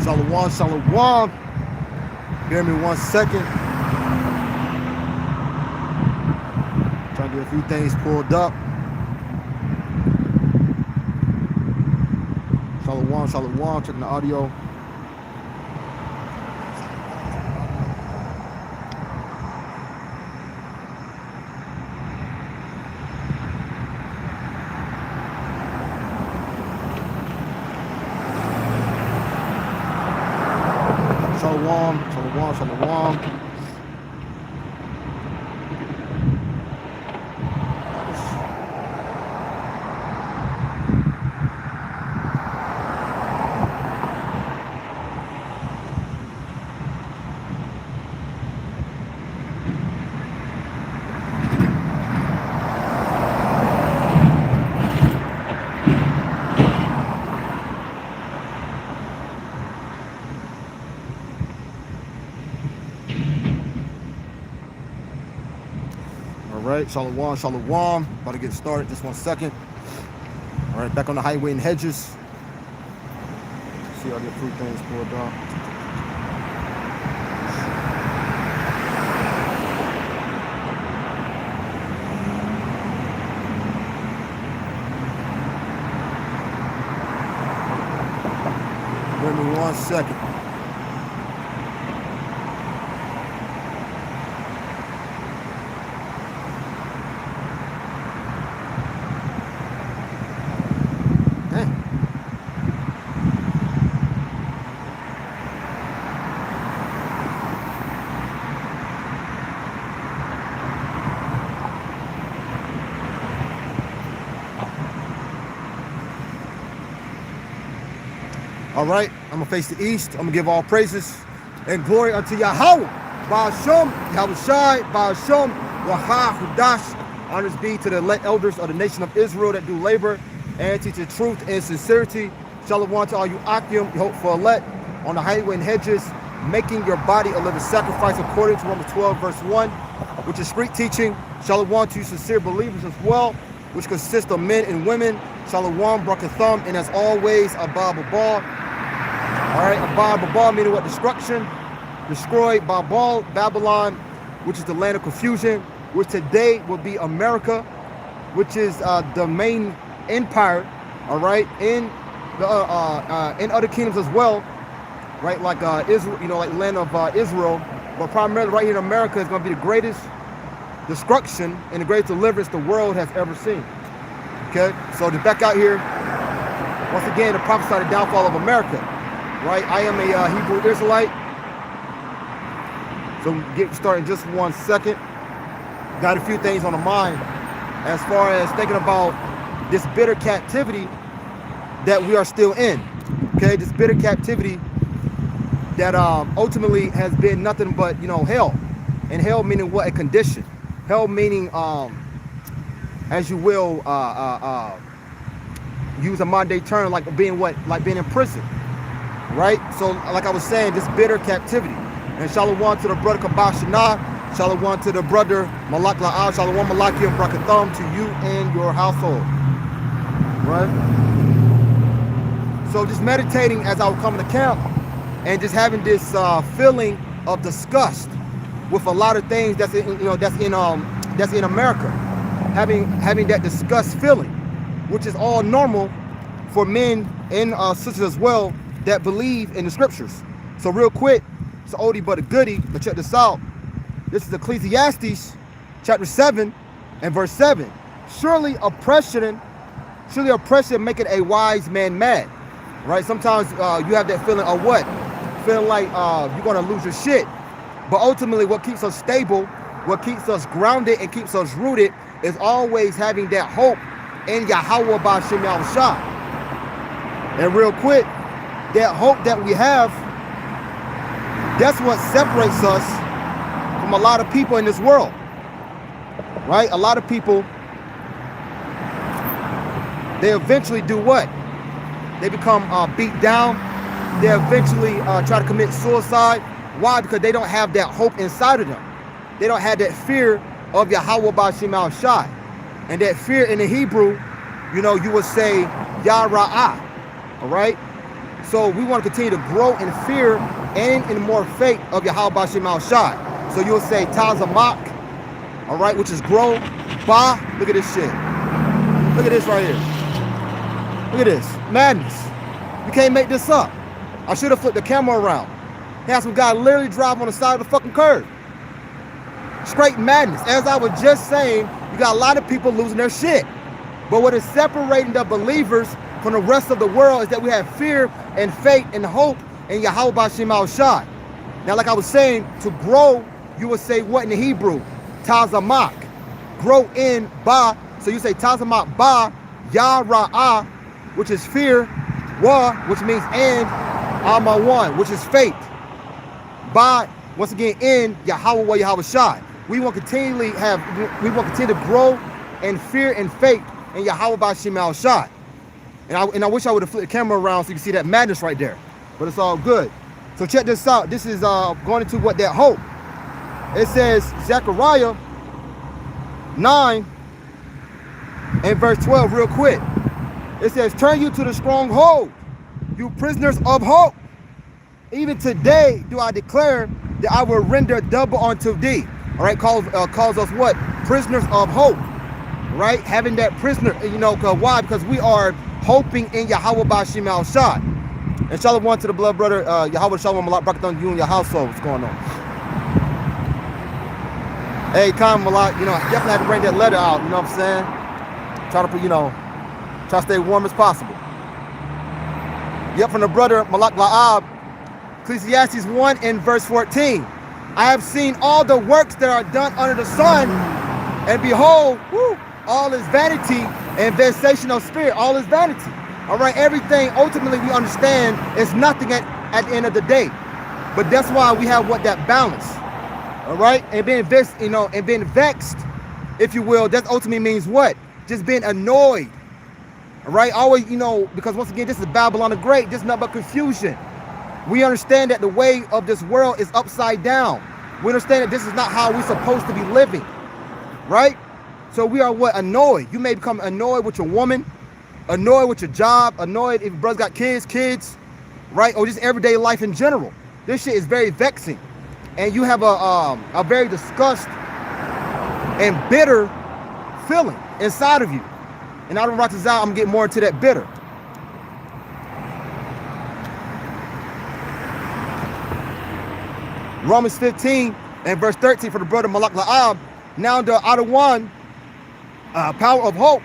Shalom, shalom. Bear me 1 second. Trying to get a few things pulled up. Shalom, shalom. Checking the audio. Shalom, shalom, shalom. All right, shalom, shalom. About to get started. Just 1 second. All right, back on the highway in Hedges. See, I'll get a few things pulled up. Give me 1 second. All right, I'm gonna face the east. I'm gonna give all praises and glory unto Yahweh. Ba'ashem, Yahushai, Ba'ashem, Waha, Hudash. Honors be to the elect elders of the nation of Israel that do labor and teach the truth and sincerity. Shalom to all you Akim, you hope for elect on the highway and Hedges, making your body a living sacrifice according to Romans 12, verse 1, which is street teaching. Shalom to you sincere believers as well, which consists of men and women. Shalom, Brakatham, and as always, Abba Babal. All right, Abba Babal meaning what? Destruction. Destroyed Babal, Babylon, which is the land of confusion, which today will be America, which is the main empire, all right, in other kingdoms as well, right, like Israel, you know, like the land of Israel, but primarily right here in America is going to be the greatest destruction and the greatest deliverance the world has ever seen. Okay, so to back out here, once again, to prophesy the downfall of America, right? I am a Hebrew Israelite. So get started in just 1 second. Got a few things on the mind as far as thinking about this bitter captivity that we are still in. Okay, this bitter captivity that ultimately has been nothing but, you know, hell. And hell meaning what? A condition. Hell meaning, as you will, use a modern day term, like being what? Like being in prison, right? So like I was saying, this bitter captivity. And shalom to the brother Kabashana, shalom to the brother Malak La'al, shalom Malaki and Brakatham to you and your household, right? So just meditating as I was coming to camp and just having this feeling of disgust with a lot of things that's in, you know, that's in America, having that disgust feeling, which is all normal for men and sisters as well that believe in the scriptures. So real quick, it's an oldie but a goodie, but check this out. This is Ecclesiastes chapter 7 and verse 7. Surely oppression maketh a wise man mad. Right? Sometimes you have that feeling of what? Feeling like you're gonna lose your shit. But ultimately what keeps us stable, what keeps us grounded and keeps us rooted is always having that hope in Yahweh Ba'ashem Yahushai. And real quick, that hope that we have, that's what separates us from a lot of people in this world, right? A lot of people, they eventually do what? They become beat down. They eventually try to commit suicide. Why? Because they don't have that hope inside of them. They don't have that fear of Yahweh Ba'ashem Yahushai. And that fear in the Hebrew, you know, you would say Yara'ah, all right? So we want to continue to grow in fear and in more faith of Yahweh Ba'Shem Al Shai. So you'll say Tazamak, all right, which is grow. Ba, look at this shit. Look at this right here. Look at this. Madness. You can't make this up. I should have flipped the camera around. Had some guy literally drive on the side of the fucking curb. Straight madness. As I was just saying, you got a lot of people losing their shit. But what is separating the believers from the rest of the world is that we have fear and faith and hope in Yahweh Ba'Shem Al Shai. Now, like I was saying, to grow, you would say what in the Hebrew? Tazamak. Grow in ba. So you say Tazamak ba, ya ra'ah, which is fear, wa, which means and, ama one, which is faith. Ba, once again, in Yahweh wa Yahweh Shai. We will continue to grow in fear and faith in Yahweh Ba'Shem Al Shai. And I wish I would have flipped the camera around so you can see that madness right there. But it's all good. So check this out. This is going into what that hope. It says Zechariah 9 and verse 12 real quick. It says, turn you to the stronghold, you prisoners of hope. Even today do I declare that I will render double unto thee. All right, calls us what? Prisoners of hope. Right? Having that prisoner, you know, why? Because we are hoping in Yahweh Ba'Shem Al Shai. And shalom to the blood brother, Yahweh Shalom Malak, Barakat on you and your household. What's going on? Hey, Khan Malak, you know, I definitely had to bring that letter out, you know what I'm saying? Try to put, you know, try to stay warm as possible. Yep, from the brother Malak La'ab, Ecclesiastes 1 and verse 14. I have seen all the works that are done under the sun, and behold, whoo, all is vanity and vexation of spirit. All is vanity. All right, everything ultimately we understand is nothing at the end of the day. But that's why we have what that balance. All right, and being vexed, you know, and being vexed, if you will, that ultimately means what? Just being annoyed. All right, always, you know, because once again, this is Babylon the Great. This is nothing but confusion. We understand that the way of this world is upside down. We understand that this is not how we're supposed to be living. Right? So we are what? Annoyed. You may become annoyed with your woman, annoyed with your job, annoyed if your brother's got kids, right? Or just everyday life in general. This shit is very vexing. And you have a very disgust and bitter feeling inside of you. And out of Ratazal, I'm getting more into that bitter. Romans 15 and verse 13 for the brother Malak La'ab. Now the outer one, power of hope,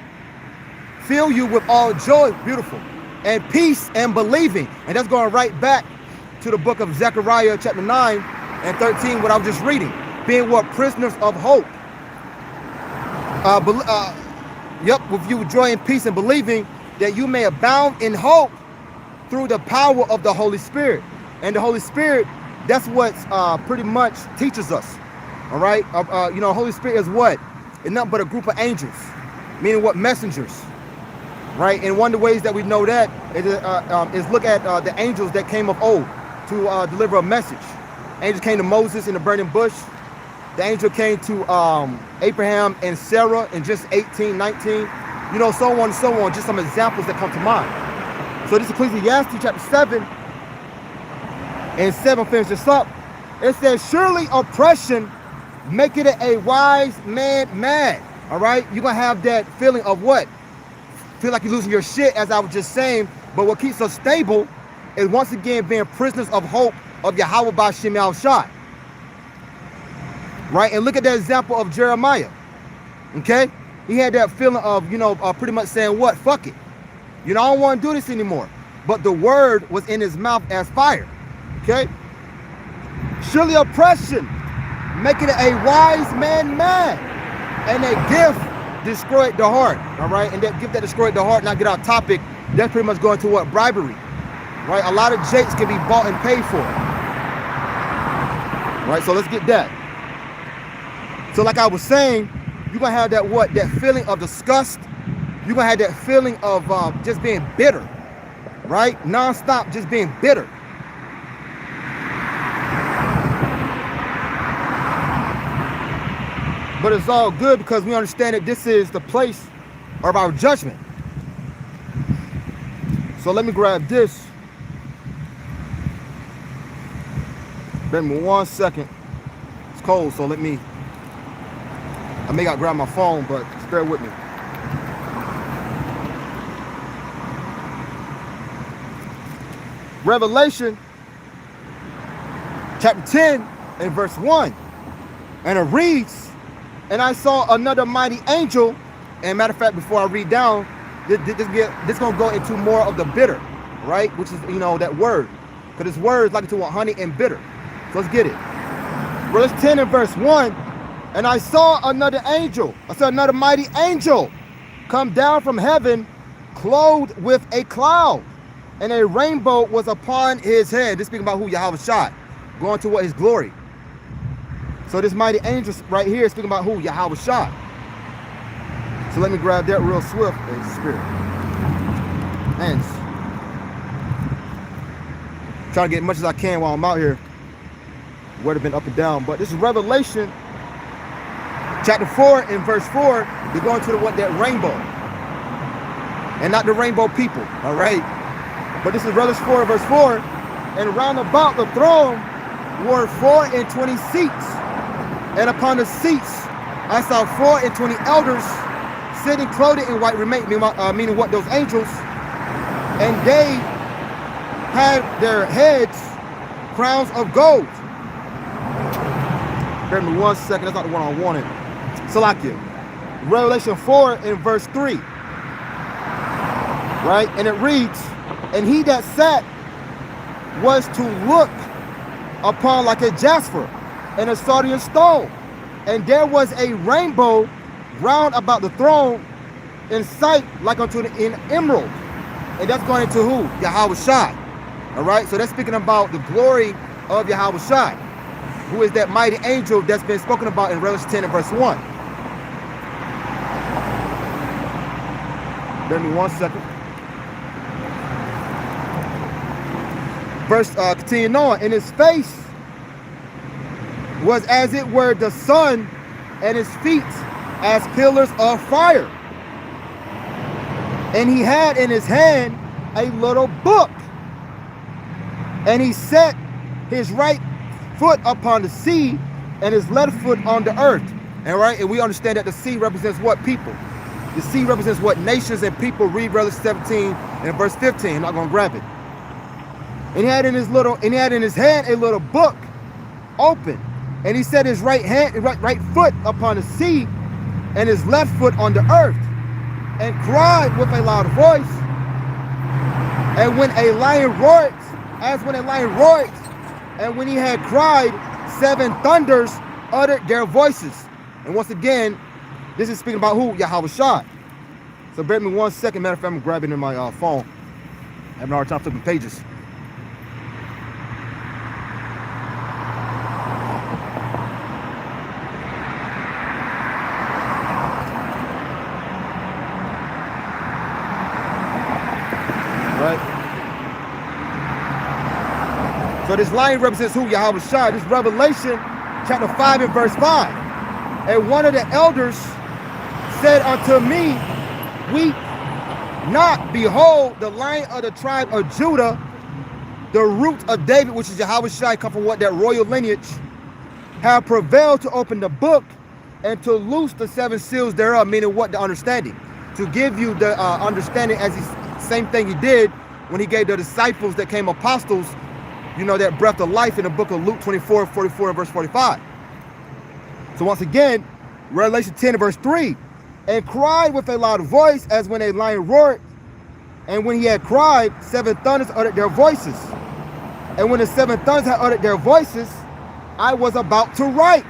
fill you with all joy, beautiful, and peace and believing. And that's going right back to the book of Zechariah chapter 9 and 13, what I was just reading. Being what? Prisoners of hope. Yep, with you joy and peace and believing, that you may abound in hope through the power of the Holy Spirit. And the Holy Spirit, that's what pretty much teaches us. All right, you know, Holy Spirit is what? It's nothing but a group of angels, meaning what? Messengers, right? And one of the ways that we know that is look at the angels that came of old to deliver a message. Angels came to Moses in the burning bush. The angel came to Abraham and Sarah in just 18, 19, you know, so on and so on. Just some examples that come to mind. So this is Ecclesiastes chapter 7 and 7, finish this up. It says, surely oppression maketh a wise man mad. All right, you're gonna have that feeling of what? Feel like you're losing your shit, as I was just saying. But what keeps us stable is once again being prisoners of hope of Yahweh Ba'Shem Al Shai. Right, and look at that example of Jeremiah. Okay, he had that feeling of, you know, pretty much saying what? Fuck it. You know, I don't want to do this anymore. But the word was in his mouth as fire. Okay, surely oppression making a wise man mad, and a gift destroyed the heart. All right, and that gift that destroyed the heart. Now get our topic. That's pretty much going to what? Bribery. Right, a lot of jakes can be bought and paid for. Right, so let's get that. So like I was saying, you're gonna have that what? That feeling of disgust. You're gonna have that feeling of just being bitter, right? Non-stop, just being bitter. But it's all good because we understand that this is the place of our judgment. So let me grab this. Bear me 1 second. It's cold, so I may gotta grab my phone, but just bear with me. Revelation chapter 10 and verse 1. And it reads, and I saw another mighty angel. And matter of fact, before I read down, this gonna go into more of the bitter, right? Which is, that word. Because this word is like to honey and bitter. So let's get it. Verse 10 and verse 1. And I saw another angel. I saw another mighty angel come down from heaven, clothed with a cloud. And a rainbow was upon his head. This speaking about who? Yahweh Shai. Going to what? His glory. So this mighty angel right here is speaking about who? Yahweh Shai. So let me grab that real swift. Hey, spirit. And try to get as much as I can while I'm out here. Would have been up and down. But this is Revelation chapter 4 and verse 4. They're going to that rainbow. And not the rainbow people. All right. But this is Revelation 4 verse 4. And round about the throne were 24 seats. And upon the seats I saw 24 elders sitting clothed in white raiment, meaning what? Those angels. And they had their heads crowns of gold. Bear me 1 second. That's not the one I wanted. Salakia. Revelation 4 and verse 3. Right? And it reads, and he that sat was to look upon like a jasper and a sardine stone. And there was a rainbow round about the throne in sight like unto an emerald. And that's going into who? Yahweh Shai. All right? So that's speaking about the glory of Yahweh Shai, who is that mighty angel that's been spoken about in Revelation 10 and verse 1. Bear me 1 second. Verse, continuing on, and his face was as it were the sun, and his feet as pillars of fire. And he had in his hand a little book, and he set his right foot upon the sea, and his left foot on the earth. And right, and we understand that the sea represents what? People. The sea represents what? Nations and people. Read Revelation 17 and verse 15. I'm not gonna grab it. And he had in his hand a little book open, and he set his right foot upon the sea, and his left foot on the earth, and cried with a loud voice. And when a lion roared, and when he had cried, 7 thunders uttered their voices. And once again, this is speaking about who? Yahweh Shai. So bear with me 1 second. Matter of fact, I'm grabbing in my phone. I'm having a hard time flipping pages. So this lion represents who? Yahweh Shai. This is Revelation chapter 5 and verse 5. And one of the elders said unto me, weep not, behold, the Lion of the tribe of Judah, the root of David, which is Yahweh Shai, come from what? That royal lineage, have prevailed to open the book and to loose the 7 seals thereof, meaning what? The understanding. To give you the understanding, as same thing he did when he gave the disciples that came apostles, that breath of life in the book of Luke 24, 44, and verse 45. So once again, Revelation 10 and verse 3, and cried with a loud voice as when a lion roared, and when he had cried, 7 thunders uttered their voices. And when the 7 thunders had uttered their voices, I was about to write.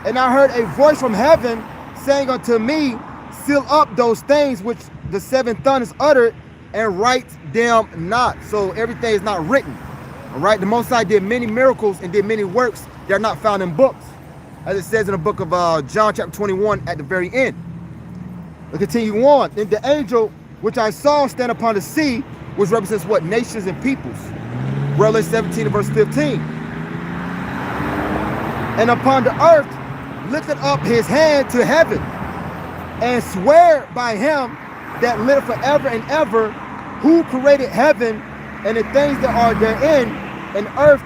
And I heard a voice from heaven saying unto me, seal up those things which the 7 thunders uttered, and write them not. So everything is not written. All right, the Most High did many miracles and did many works that are not found in books, as it says in the book of John chapter 21 at the very end. We continue on. And the angel which I saw stand upon the sea, which represents what? Nations and peoples. Revelation 17 and verse 15. And upon the earth lifted up his hand to heaven, and swear by him that liveth forever and ever, who created heaven and the things that are therein, and earth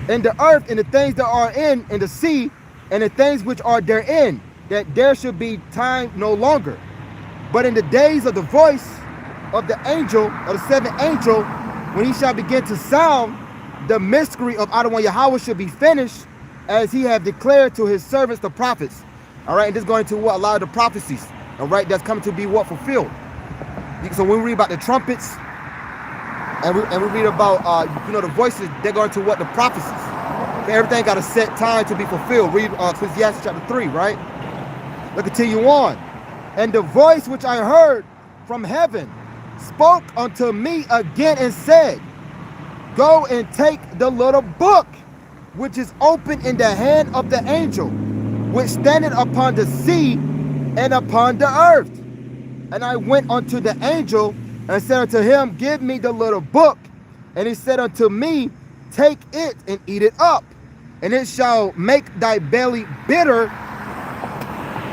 and the earth and the things that are in the sea and the things which are therein, that there should be time no longer. But in the days of the voice of the angel, of the seventh angel, when he shall begin to sound, the mystery of Adonai Yahweh should be finished, as he have declared to his servants the prophets. All right, and this is going to what? A lot of the prophecies, all right, that's coming to be what? Fulfilled. So when we read about the trumpets, and we read about, the voices, they're going to what? The prophecies. Okay, everything got a set time to be fulfilled. Read Ecclesiastes chapter 3, right? Let's continue on. And the voice which I heard from heaven spoke unto me again and said, go and take the little book which is open in the hand of the angel, which standeth upon the sea and upon the earth. And I went unto the angel and said unto him, give me the little book. And he said unto me, take it and eat it up, and it shall make thy belly bitter,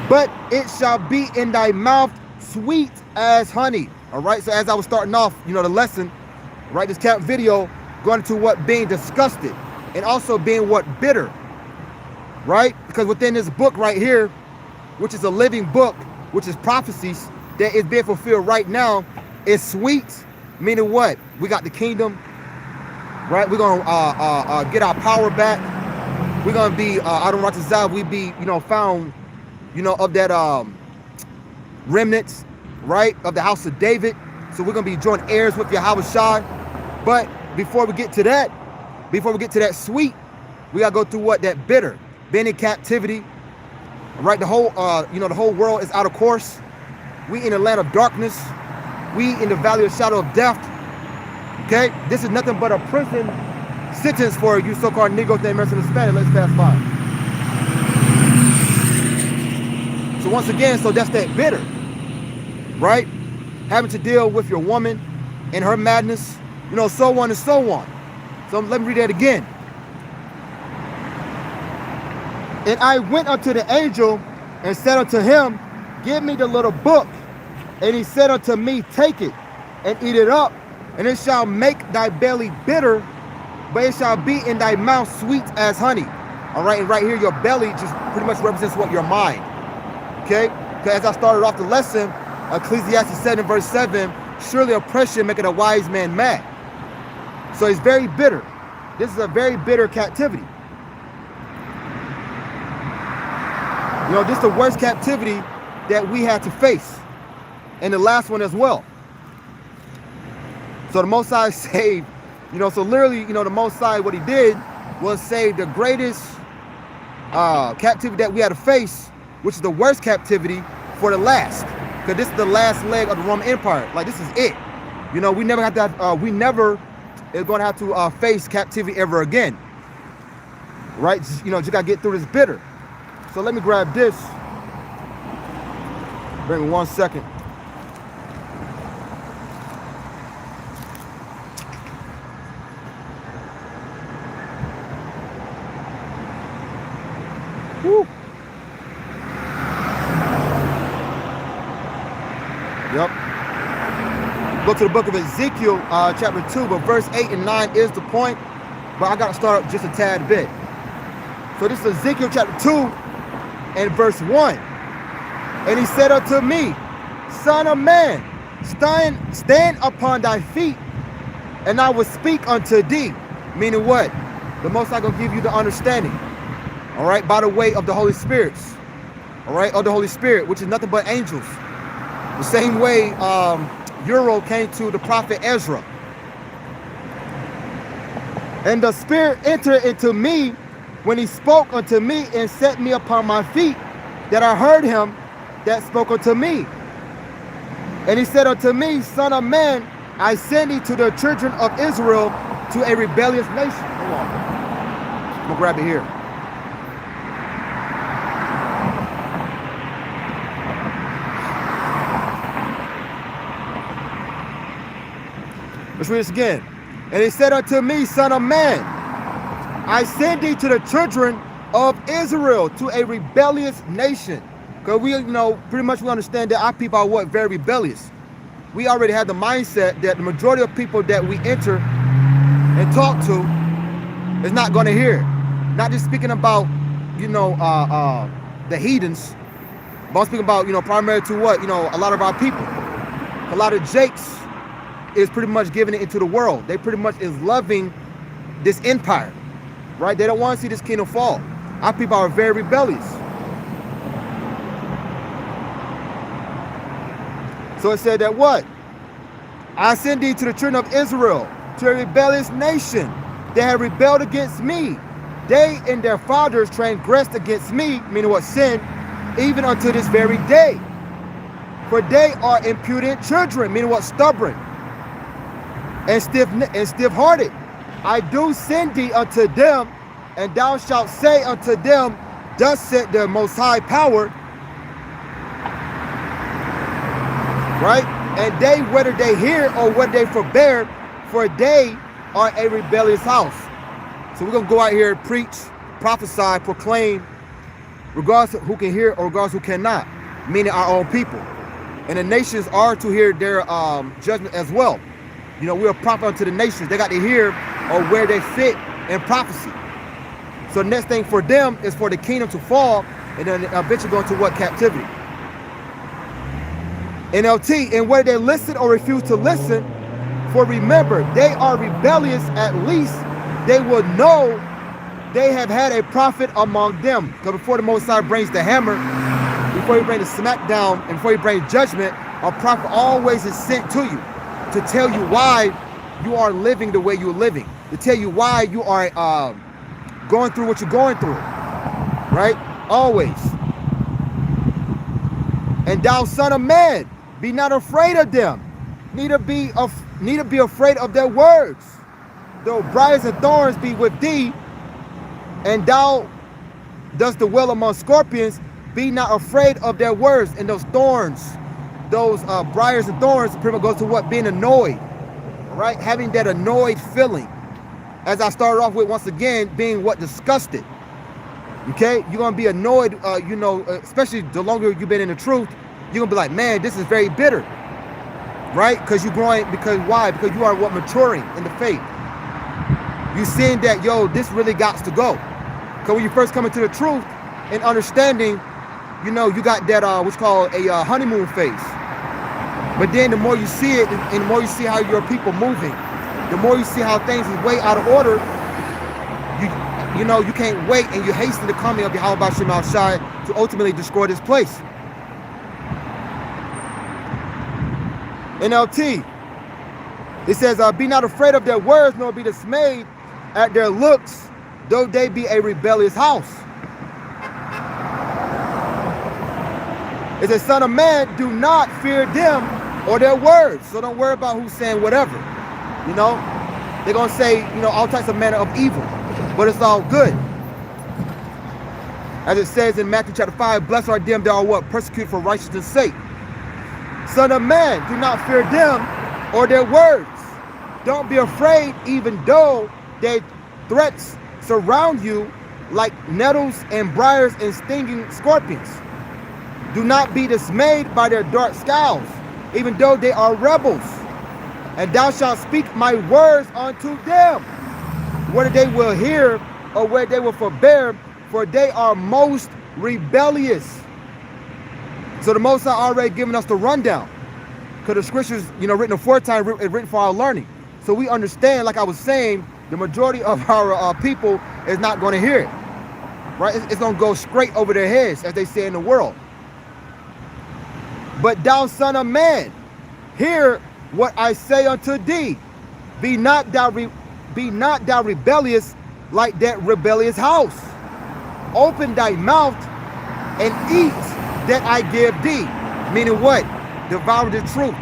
but it shall be in thy mouth sweet as honey. All right, so as I was starting off, the lesson, right, this camp video, going to what? Being disgusted, and also being what? Bitter, right? Because within this book right here, which is a living book, which is prophecies that is being fulfilled right now, is sweet, meaning what? We got the kingdom, right? We're going to get our power back. We're going to be, we be, found, of that remnants, right, of the house of David. So we're going to be joint heirs with Yahweh Shai. But before we get to that sweet, we got to go through what? That bitter, being in captivity, right? The whole, the whole world is out of course. We in the land of darkness. We in the valley of shadow of death. Okay, this is nothing but a prison sentence for you so-called Negroes, Americans, and Hispanics. Let's pass by. So once again, so that's that bitter, right? Having to deal with your woman and her madness, so on and so on. So let me read that again. And I went unto the angel and said unto him, give me the little book. And he said unto me, take it and eat it up, and it shall make thy belly bitter, but it shall be in thy mouth sweet as honey. All right, and right here, your belly just pretty much represents what? Your mind. Okay? Because as I started off the lesson, Ecclesiastes 7 verse 7, surely oppression maketh a wise man mad. So it's very bitter. This is a very bitter captivity. This is the worst captivity that we had to face. And the last one as well. So the Most High saved, so literally, the Most High, what he did was save the greatest captivity that we had to face, which is the worst captivity, for the last. Because this is the last leg of the Roman Empire. Like, this is it. We never have to, we never is going to have to face captivity ever again. Right? Just got to get through this bitter. So let me grab this. Bring me 1 second. Woo. Yep. Go to the book of Ezekiel, chapter 2, but verse 8 and 9 is the point. But I got to start up just a tad bit. So this is Ezekiel chapter 2 and verse 1. And he said unto me, Son of man, stand upon thy feet, and I will speak unto thee. Meaning what? The Most High gonna give you the understanding. All right, by the way of the Holy Spirits. All right, of the Holy Spirit, which is nothing but angels. The same way Uriel came to the prophet Ezra. And the Spirit entered into me when he spoke unto me and set me upon my feet, that I heard him that spoke unto me. And he said unto me, Son of man, I send thee to the children of Israel, to a rebellious nation. Hold on. I'm gonna grab it here. Let's read this again. And he said unto me, Son of man, I send thee to the children of Israel, to a rebellious nation. Because we, pretty much we understand that our people are what? Very rebellious. We already have the mindset that the majority of people that we enter and talk to is not going to hear. Not just speaking about, the heathens, but I'm speaking about, primarily to what, a lot of our people. A lot of Jakes is pretty much giving it into the world. They pretty much is loving this empire, right? They don't want to see this kingdom fall. Our people are very rebellious. So it said that what? I send thee to the children of Israel, to a rebellious nation. They have rebelled against me. They and their fathers transgressed against me, meaning what? Sin, even unto this very day. For they are impudent children, meaning what? Stubborn and stiff-hearted. I do send thee unto them, and thou shalt say unto them, thus said the Most High Power, right? And they, whether they hear or whether they forbear, for they are a rebellious house. So we're going to go out here, preach, prophesy, proclaim, regardless of who can hear or regardless who cannot, meaning our own people. And the nations are to hear their judgment as well. We are proper unto the nations. They got to hear or where they fit in prophecy. So the next thing for them is for the kingdom to fall and then eventually go into what? Captivity. NLT, and whether they listen or refuse to listen, for remember, they are rebellious, at least they will know they have had a prophet among them. Because before the Most High brings the hammer, before he brings the smackdown, and before he brings judgment, a prophet always is sent to you to tell you why you are living the way you're living, to tell you why you are going through what you're going through, right? Always. And thou son of man, be not afraid of them, neither be afraid of their words. Though briars and thorns be with thee, and thou dost dwell among scorpions, be not afraid of their words. And those thorns, those briars and thorns, pretty much goes to what? Being annoyed, right? Having that annoyed feeling. As I started off with, once again, being what? Disgusted. Okay? You're going to be annoyed, especially the longer you've been in the truth, you're going to be like, man, this is very bitter. Right? Because you're growing, because why? Because you are what? Maturing in the faith. You seeing that, this really got to go. Because when you first come into the truth and understanding, you got that what's called a honeymoon phase. But then the more you see it, and the more you see how your people moving, the more you see how things is way out of order, you can't wait, and you hasten the coming of Yahweh Shem Shai to ultimately destroy this place. NLT, it says, be not afraid of their words, nor be dismayed at their looks, though they be a rebellious house. It says, son of man, do not fear them or their words. So don't worry about who's saying whatever. They're going to say, all types of manner of evil, but it's all good. As it says in Matthew chapter 5, blessed are them that are what? Persecuted for righteousness' sake. Son of man, do not fear them or their words. Don't be afraid, even though their threats surround you like nettles and briars and stinging scorpions. Do not be dismayed by their dark scowls, even though they are rebels. And thou shalt speak my words unto them, whether they will hear or whether they will forbear, for they are most rebellious. So the Most High already given us the rundown, because the scriptures, written aforetime, written for our learning. So we understand, like I was saying, the majority of our people is not going to hear it, right? It's going to go straight over their heads, as they say in the world. But thou son of man, hear what I say unto thee. Be not thou rebellious like that rebellious house. Open thy mouth and eat that I give thee. Meaning what? Devour the truth.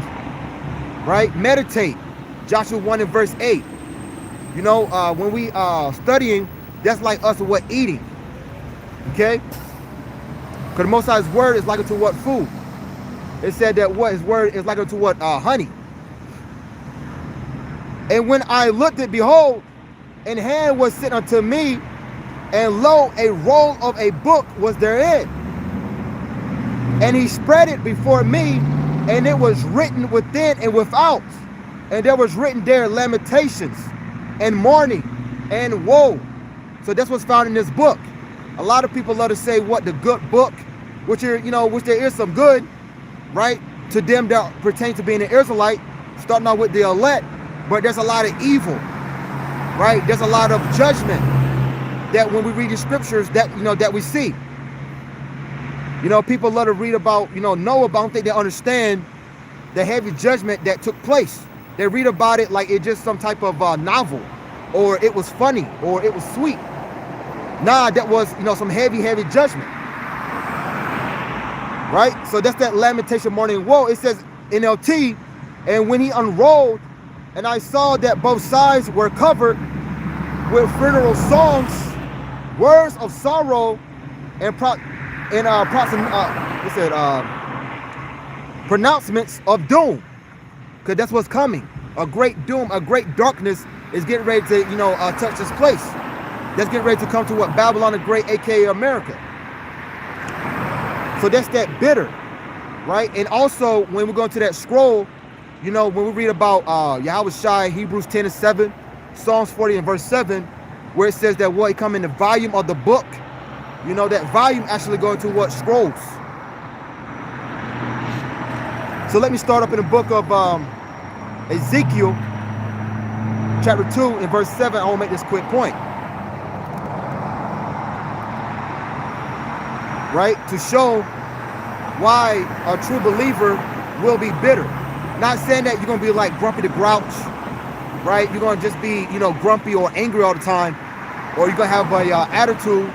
Right? Meditate. Joshua 1 and verse 8. When we studying, that's like us what? Eating. Okay? Because the Most High's word is like unto what? Food. It said that what? His word is like unto what? Honey. And when I looked at, behold, and hand was sent unto me, and lo, a roll of a book was therein. And he spread it before me, and it was written within and without. And there was written there lamentations and mourning and woe. So that's what's found in this book. A lot of people love to say what the good book, which are, which there is some good, right? To them that pertain to being an Israelite, starting out with the elect, but there's a lot of evil, right? There's a lot of judgment that when we read the scriptures that, that we see. People love to read about, Noah, but I don't think they understand the heavy judgment that took place. They read about it like it's just some type of novel, or it was funny, or it was sweet. Nah, that was, some heavy judgment. Right? So that's that lamentation, mourning, woe. It says NLT, and when he unrolled, and I saw that both sides were covered with funeral songs, words of sorrow, and pronouncements of doom, because that's what's coming. A great doom, a great darkness is getting ready to, touch this place. That's getting ready to come to what? Babylon the Great, aka America. So that's that bitter, right? And also when we go into that scroll, when we read about Yahweh Shai, Hebrews 10:7, Psalms 40 and verse 7, where it says that what, it come in the volume of the book, that volume actually go into what? Scrolls. So let me start up in the book of Ezekiel, chapter 2 and verse 7. I want to make this quick point. Right? To show why a true believer will be bitter. Not saying that you're going to be like Grumpy the Grouch, right? You're going to just be, grumpy or angry all the time, or you're going to have a attitude,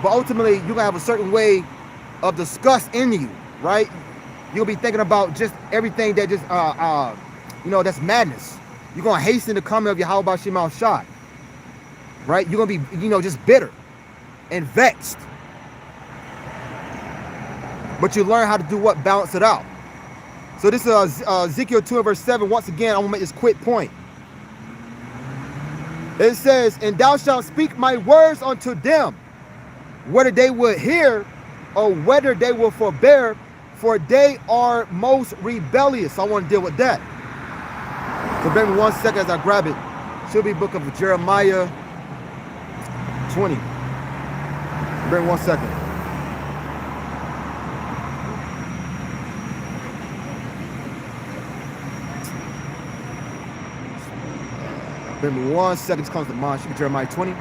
but ultimately you're going to have a certain way of disgust in you, right? You'll be thinking about just everything that just, that's madness. You're going to hasten the coming of Yahweh Shema Shai, right? You're going to be, just bitter and vexed. But you learn how to do what? Balance it out. So this is Ezekiel 2 and verse 7. Once again, I'm going to make this quick point. It says, and thou shalt speak my words unto them, whether they will hear or whether they will forbear, for they are most rebellious. I want to deal with that. So bear with me 1 second as I grab it. Should be book of Jeremiah 20. Bear with me 1 second. Bear with me 1 second. This comes to mind. Should be Jeremiah 20.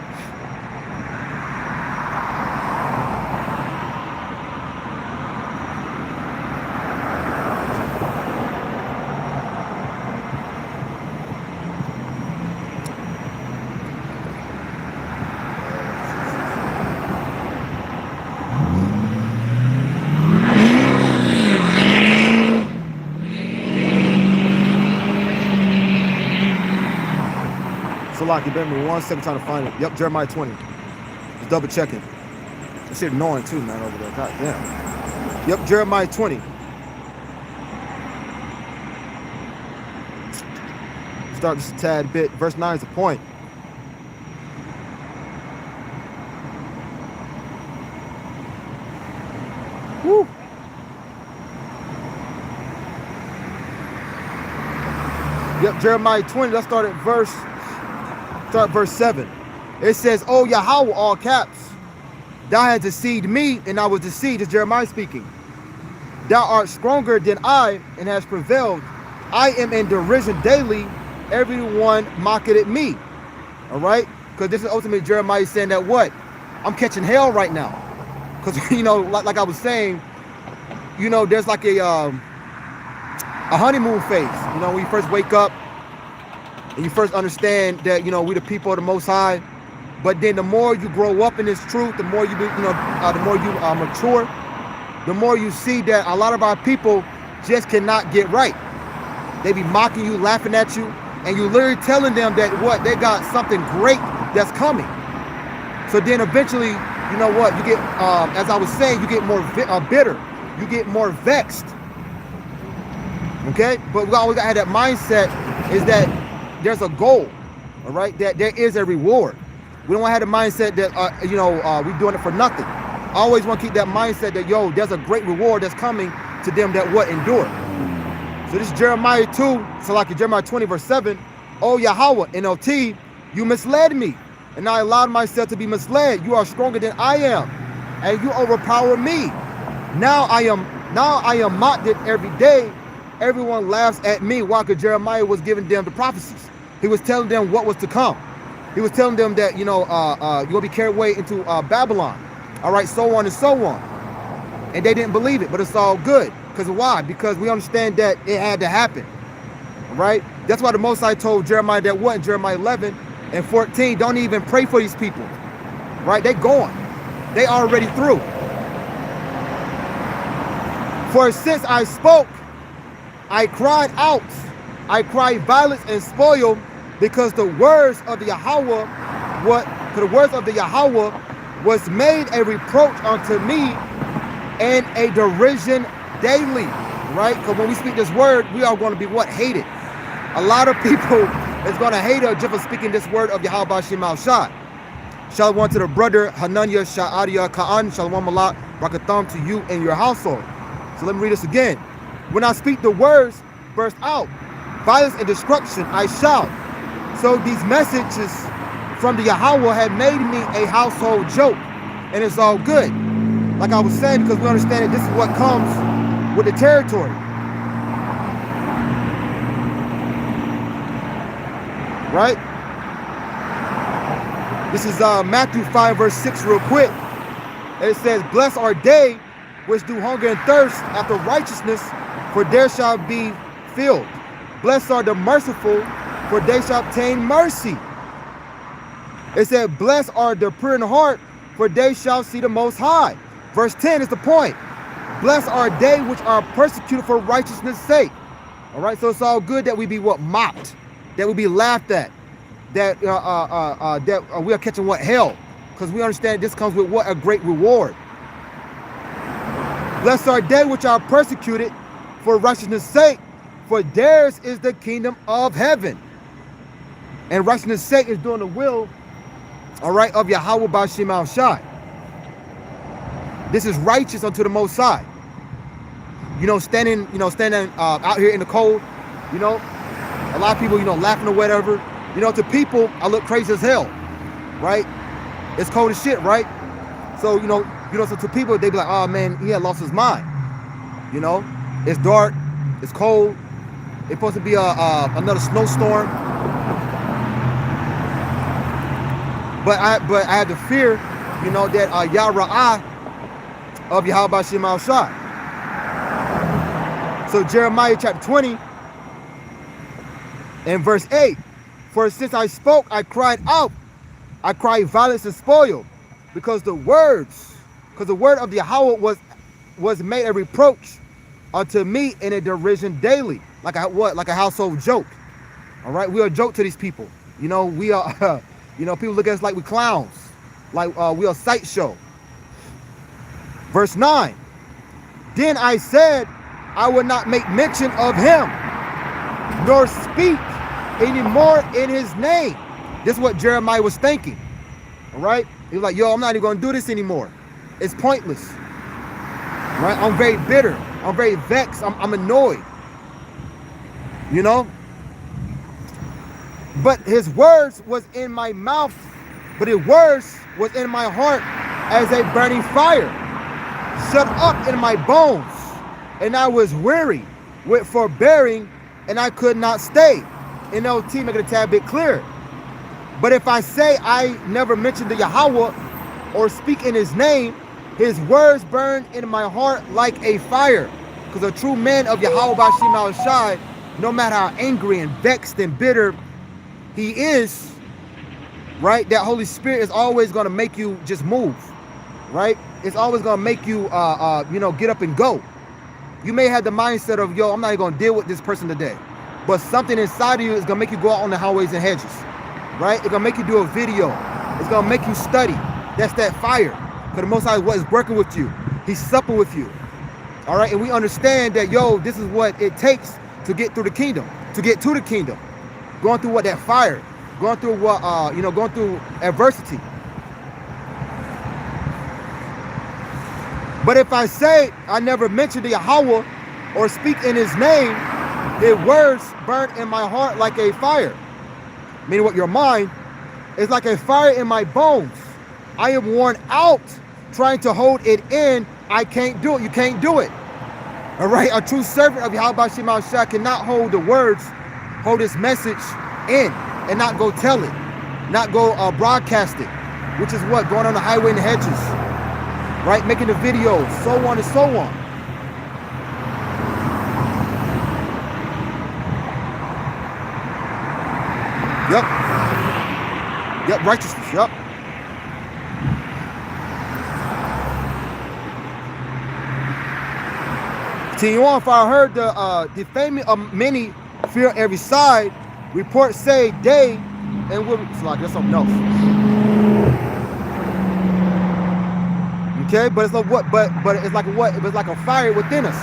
Salaki, bear with me 1 second trying to find it. Yep, Jeremiah 20. Just double checking. That shit annoying too, man, over there. God damn. Yep, Jeremiah 20. Start just a tad bit. Verse 9 is the point. Woo. Yep, Jeremiah 20. Let's start at verse 7. It says, "O Yahweh, all caps, thou hast deceived me, and I was deceived." It's Jeremiah speaking. "Thou art stronger than I, and hast prevailed. I am in derision daily. Everyone mocketh at me." All right? Because this is ultimately Jeremiah saying that what? I'm catching hell right now. Because, like I was saying, there's like a honeymoon phase. When you first wake up, and you first understand that, we the people of the Most High. But then the more you grow up in this truth, the more you mature, the more you see that a lot of our people just cannot get right. They be mocking you, laughing at you, and you literally telling them that what? They got something great that's coming. So then eventually, you get, as I was saying, you get more bitter. You get more vexed. Okay? But we always got to have that mindset is that there's a goal, all right? That there is a reward. We don't want to have the mindset that, we're doing it for nothing. I always want to keep that mindset that, there's a great reward that's coming to them that what endure. So this is Jeremiah 2, so like Jeremiah 20 verse 7. "O Yahweh, NLT, you misled me, and I allowed myself to be misled. You are stronger than I am, and you overpower me. Now I am mocked at every day. Everyone laughs at me. Why? Because Jeremiah was giving them the prophecies. He was telling them what was to come. He was telling them that, you're gonna be carried away into Babylon. All right, so on and so on. And they didn't believe it, but it's all good. Because why? Because we understand that it had to happen. All right? That's why the Most High told Jeremiah that what in Jeremiah 11 and 14, don't even pray for these people. Right? They gone. They already through. For since I spoke, I cried out. I cried violence and spoil, because the words of the Yahweh, was made a reproach unto me and a derision daily. Right? Because when we speak this word, we are going to be what? Hated. A lot of people is going to hate us just for speaking this word of Yahweh B'Shem Al Shai. Shalom to the brother Hananya Sha'adia Ka'an. Shalom Allah Rakatham to you and your household. So let me read this again. When I speak the words, burst out. Violence and destruction, I shout. So these messages from the Yahweh had made me a household joke. And it's all good. Like I was saying, because we understand that this is what comes with the territory. Right? This is Matthew 5 verse 6 real quick. It says, blessed are they which do hunger and thirst after righteousness, for there shall be filled. Blessed are the merciful, for they shall obtain mercy. It said, blessed are the pure in heart, for they shall see the Most High. Verse 10 is the point. Blessed are they which are persecuted for righteousness' sake. All right, so it's all good that we be what? Mocked. That we be laughed at. That we are catching what? Hell. Because we understand this comes with what? A great reward. Blessed are they which are persecuted for righteousness' sake, for theirs is the kingdom of heaven. And righteousness' sake is doing the will, all right, of Yahweh B'Shem Al Shai. This is righteous unto the Most High. Standing out here in the cold, a lot of people, laughing or whatever. To people, I look crazy as hell, right? It's cold as shit, right? So, so to people, they be like, oh man, he had lost his mind. It's dark, it's cold. It's supposed to be another snowstorm. But I had the fear, that Yah-Ra'ah of Yahweh B'Shem Al Shai. So Jeremiah chapter 20 and verse 8. For since I spoke, I cried out. I cried violence and spoil, because the word of the Yahweh was made a reproach unto me in a derision daily. Like a household joke. All right, we are a joke to these people. We are, people look at us like we clowns, like we are a sideshow. Verse 9. Then I said, I would not make mention of him, nor speak anymore in his name. This is what Jeremiah was thinking. All right, he was like, yo, I'm not even going to do this anymore. It's pointless. Right? I'm very bitter. I'm very vexed. I'm annoyed. But his words was in my mouth, but his words was in my heart as a burning fire, shut up in my bones. And I was weary with forbearing, and I could not stay. NLT, make it a tad bit clearer. But if I say I never mentioned the Yahweh or speak in his name, his words burn in my heart like a fire. Because a true man of Yahweh B'Shem Al Shai, no matter how angry and vexed and bitter he is, right, that Holy Spirit is always going to make you just move, right? It's always going to make you, get up and go. You may have the mindset of, yo, I'm not even going to deal with this person today. But something inside of you is going to make you go out on the highways and hedges, right? It's going to make you do a video. It's going to make you study. That's that fire. Because the Most High is working with you. He's supping with you. All right? And we understand that, yo, this is what it takes to get through the kingdom, to get to the kingdom. Going through that fire, going through what, going through adversity. But if I say I never mention the Yahweh or speak in his name, his words burn in my heart like a fire. Meaning what? Your mind It's like a fire in my bones. I am worn out trying to hold it in. I can't do it. You can't do it. All right. A true servant of Yahweh Shema Shah cannot hold the words, hold this message in and not go tell it, not go broadcast it, which is what going on the highway in the hedges, right? Making the videos, so on and so on. Yep. Yep, righteousness, yep. Continue on. For I heard the defaming of many, fear every side. Reports say they, and will. It's like that's something else. Okay, but it's like what? But it's like what? It was like a fire within us.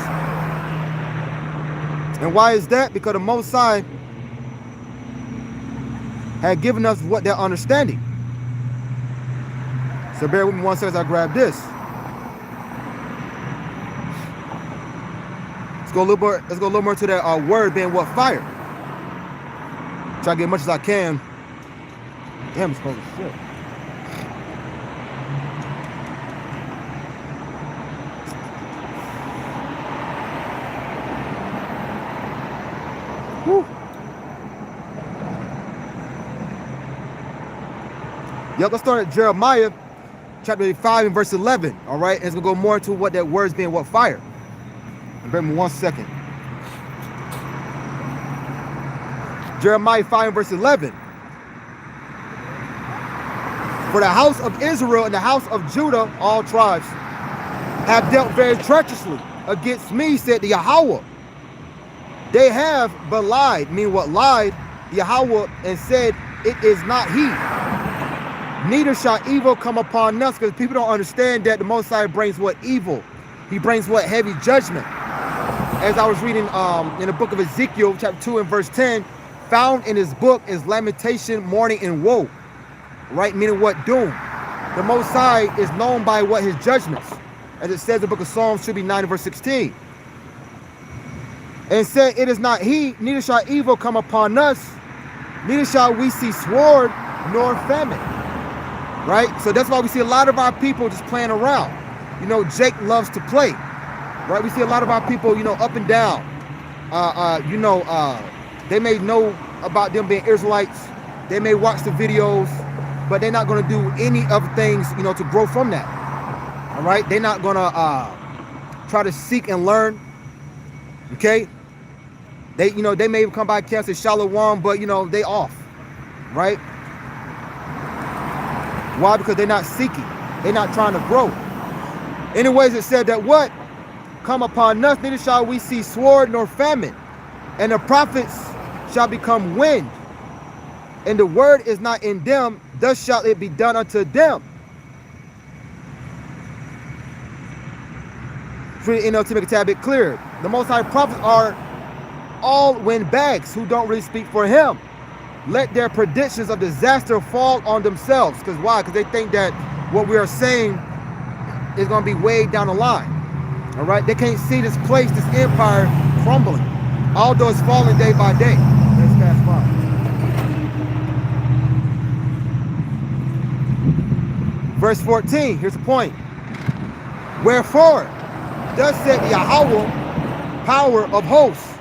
And why is that? Because the Most High had given us what they're understanding. So bear with me 1 second as I grab this. Let's go a little more. Let's go a little more to that word being what? Fire. Try to get as much as I can. Damn, it's cold as shit. Whew. Yep, let's start at Jeremiah chapter 5 and verse 11. All right, and it's gonna go more into what that word's being, what fire. And bear with me 1 second. Jeremiah 5 and verse 11. For the house of Israel and the house of Judah, all tribes, have dealt very treacherously against me, said the Yahweh. They have belied, mean what? Lied, Yahweh, and said, it is not he. Neither shall evil come upon us, because people don't understand that the Most High brings what? Evil. He brings what? Heavy judgment. As I was reading in the book of Ezekiel, chapter 2 and verse 10, found in his book is lamentation, mourning, and woe. Right? Meaning what? Doom. The Most High is known by what? His judgments. As it says in the book of Psalms, should be 9 and verse 16. And said, it is not he, neither shall evil come upon us, neither shall we see sword nor famine. Right? So that's why we see a lot of our people just playing around. You know, Jake loves to play. Right? We see a lot of our people, you know, up and down. They may know about them being Israelites. They may watch the videos, but they're not going to do any of the things, you know, to grow from that. All right? They're not going to try to seek and learn. Okay? They, you know, they may come by camp and Shalom, but, you know, they off. Right? Why? Because they're not seeking. They're not trying to grow. Anyways, it said that what? Come upon us, neither shall we see sword nor famine. And the prophets shall become wind. And the word is not in them, thus shall it be done unto them. For the NLT to make it a tad bit clearer. The Most High prophets are all windbags who don't really speak for him. Let their predictions of disaster fall on themselves. Because why? Because they think that what we are saying is going to be way down the line. All right? They can't see this place, this empire crumbling. Although it's falling day by day. Let's pass by. Verse 14, here's the point. Wherefore, thus said Yahweh, power of hosts,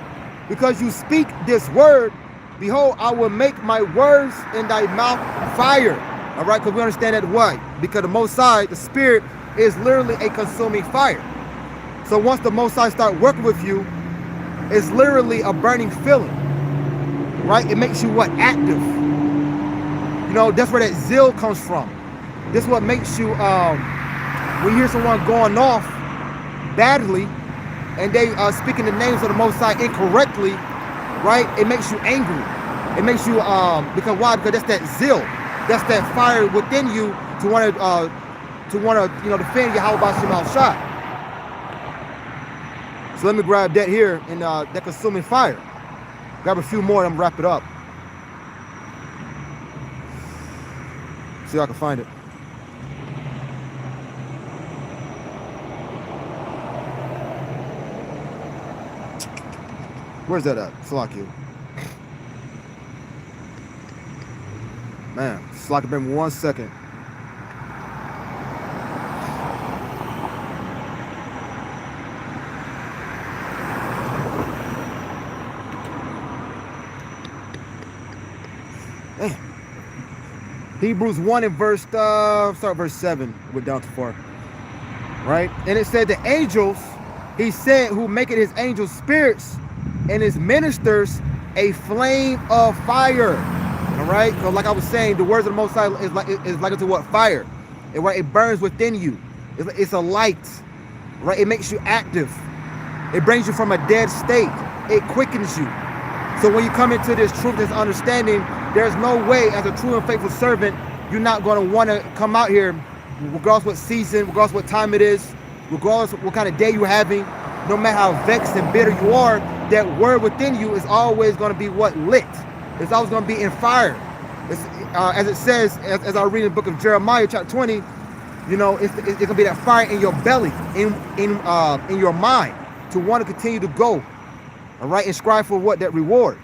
because you speak this word, behold, I will make my words in thy mouth fire. All right, because we understand that why? Because the Most High, the Spirit, is literally a consuming fire. So once the Most High start working with you, it's literally a burning feeling. Right? It makes you what? Active. You know, that's where that zeal comes from. This is what makes you, when you hear someone going off badly, and they speaking the names of the Most High incorrectly, right? It makes you angry. It makes you because why? Because that's that zeal. That's that fire within you to want to you know, defend Yahweh Shema Shah. So let me grab that here in that consuming fire. Grab a few more and I'm wrap it up. See if I can find it. Where's that at? Slack you. Man, it's like it's been 1 second. Man. Hebrews 1 and verse, start verse 7. We're down to 4. Right? And it said the angels, he said, who make it his angels spirits and his ministers a flame of fire. All right? Because like I was saying, the words of the Most High is like unto what? Fire. And right? It burns within you. It's a light. Right? It makes you active. It brings you from a dead state. It quickens you. So when you come into this truth, this understanding, there's no way as a true and faithful servant, you're not going to want to come out here, regardless what season, regardless what time it is, regardless what kind of day you're having, no matter how vexed and bitter you are, that word within you is always going to be what? Lit. It's always going to be in fire. As it says, as I read in the book of Jeremiah, chapter 20, you know, it's going to be that fire in your belly, in your mind, to want to continue to go. All right, and strive for what? That reward.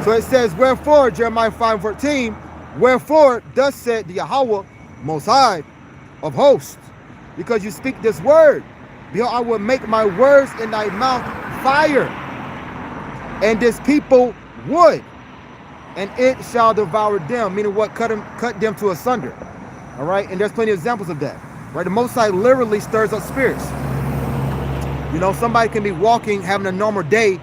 So it says, wherefore, Jeremiah 5:14, wherefore, thus said the Yahweh, Most High of hosts, because you speak this word, behold, I will make my words in thy mouth fire, and this people wood, and it shall devour them, meaning what? Cut them to asunder. All right, and there's plenty of examples of that. Right, the Most High literally stirs up spirits. You know, somebody can be walking, having a normal day,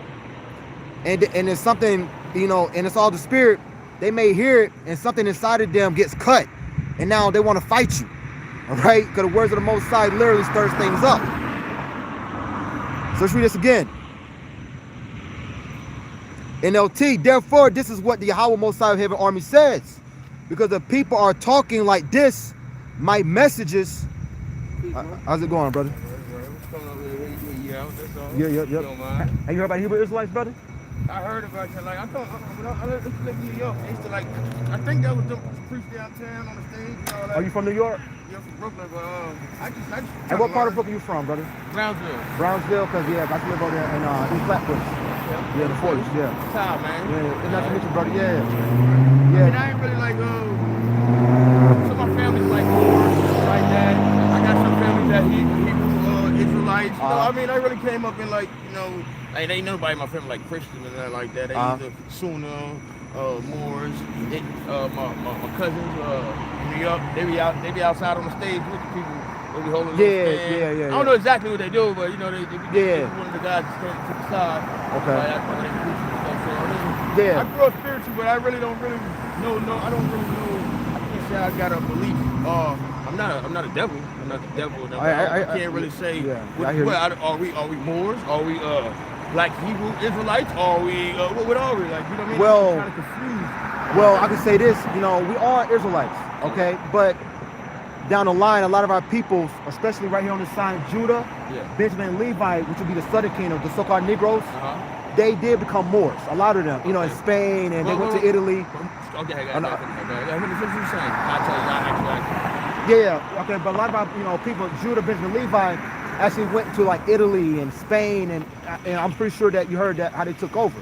and there's something, you know, and it's all the spirit. They may hear it, and something inside of them gets cut, and now they want to fight you. All right, because the words of the Most High literally stirs things up. So let's read this again. NLT, therefore, this is what the Yahweh Most High of Heaven Army says, because the people are talking like this, my messages. How's it going, brother? Yeah. Have you heard about Hebrew Israelites, brother? I heard about you. Like I thought, I lived in New York. They used to like, I think that was the preach downtown on the stage. You know, like, Are you from New York? Yeah, from Brooklyn, but I just. And what part of Brooklyn you from, brother? Brownsville. Brownsville, because yeah, I live over there in East Flatbush. Yeah, the 40s, yeah. Time, man. Yeah, it's nice to meet you, brother. Yeah. I mean, I ain't really like, so my family's like like that. I got some family that Hebrew Israelites. You know, I mean, I really came up in like, you know, like ain't nobody in my family like Christian and nothing like that. They either Sunni, Moors. My cousins in New York, they be outside on the stage with the people. They be holding yeah. I don't know exactly what they do, but you know, they be one of the guys that stand to the side. Okay. Like, I grew up spiritual, but I really don't know. I don't really know. I can't say I got a belief. I'm not a devil. I'm not the devil. I can't really say. Are we Moors? Are we Black Hebrew Israelites? Are we what are we? Like, you know what I mean? Well, I'm kind of confused. Well, I can say this. You know, we are Israelites, okay? But down the line, a lot of our peoples, especially right here on the side of Judah, Benjamin and Levi, which would be the southern kingdom, the so-called Negroes, they did become Moors. A lot of them, you know, in Spain, and they went to Italy. Okay, I got that. What are you saying? I'll tell you. Yeah, okay, but a lot of our, you know, people, Judah, Benjamin, Levi, actually went to like Italy and Spain, and I'm pretty sure that you heard that how they took over,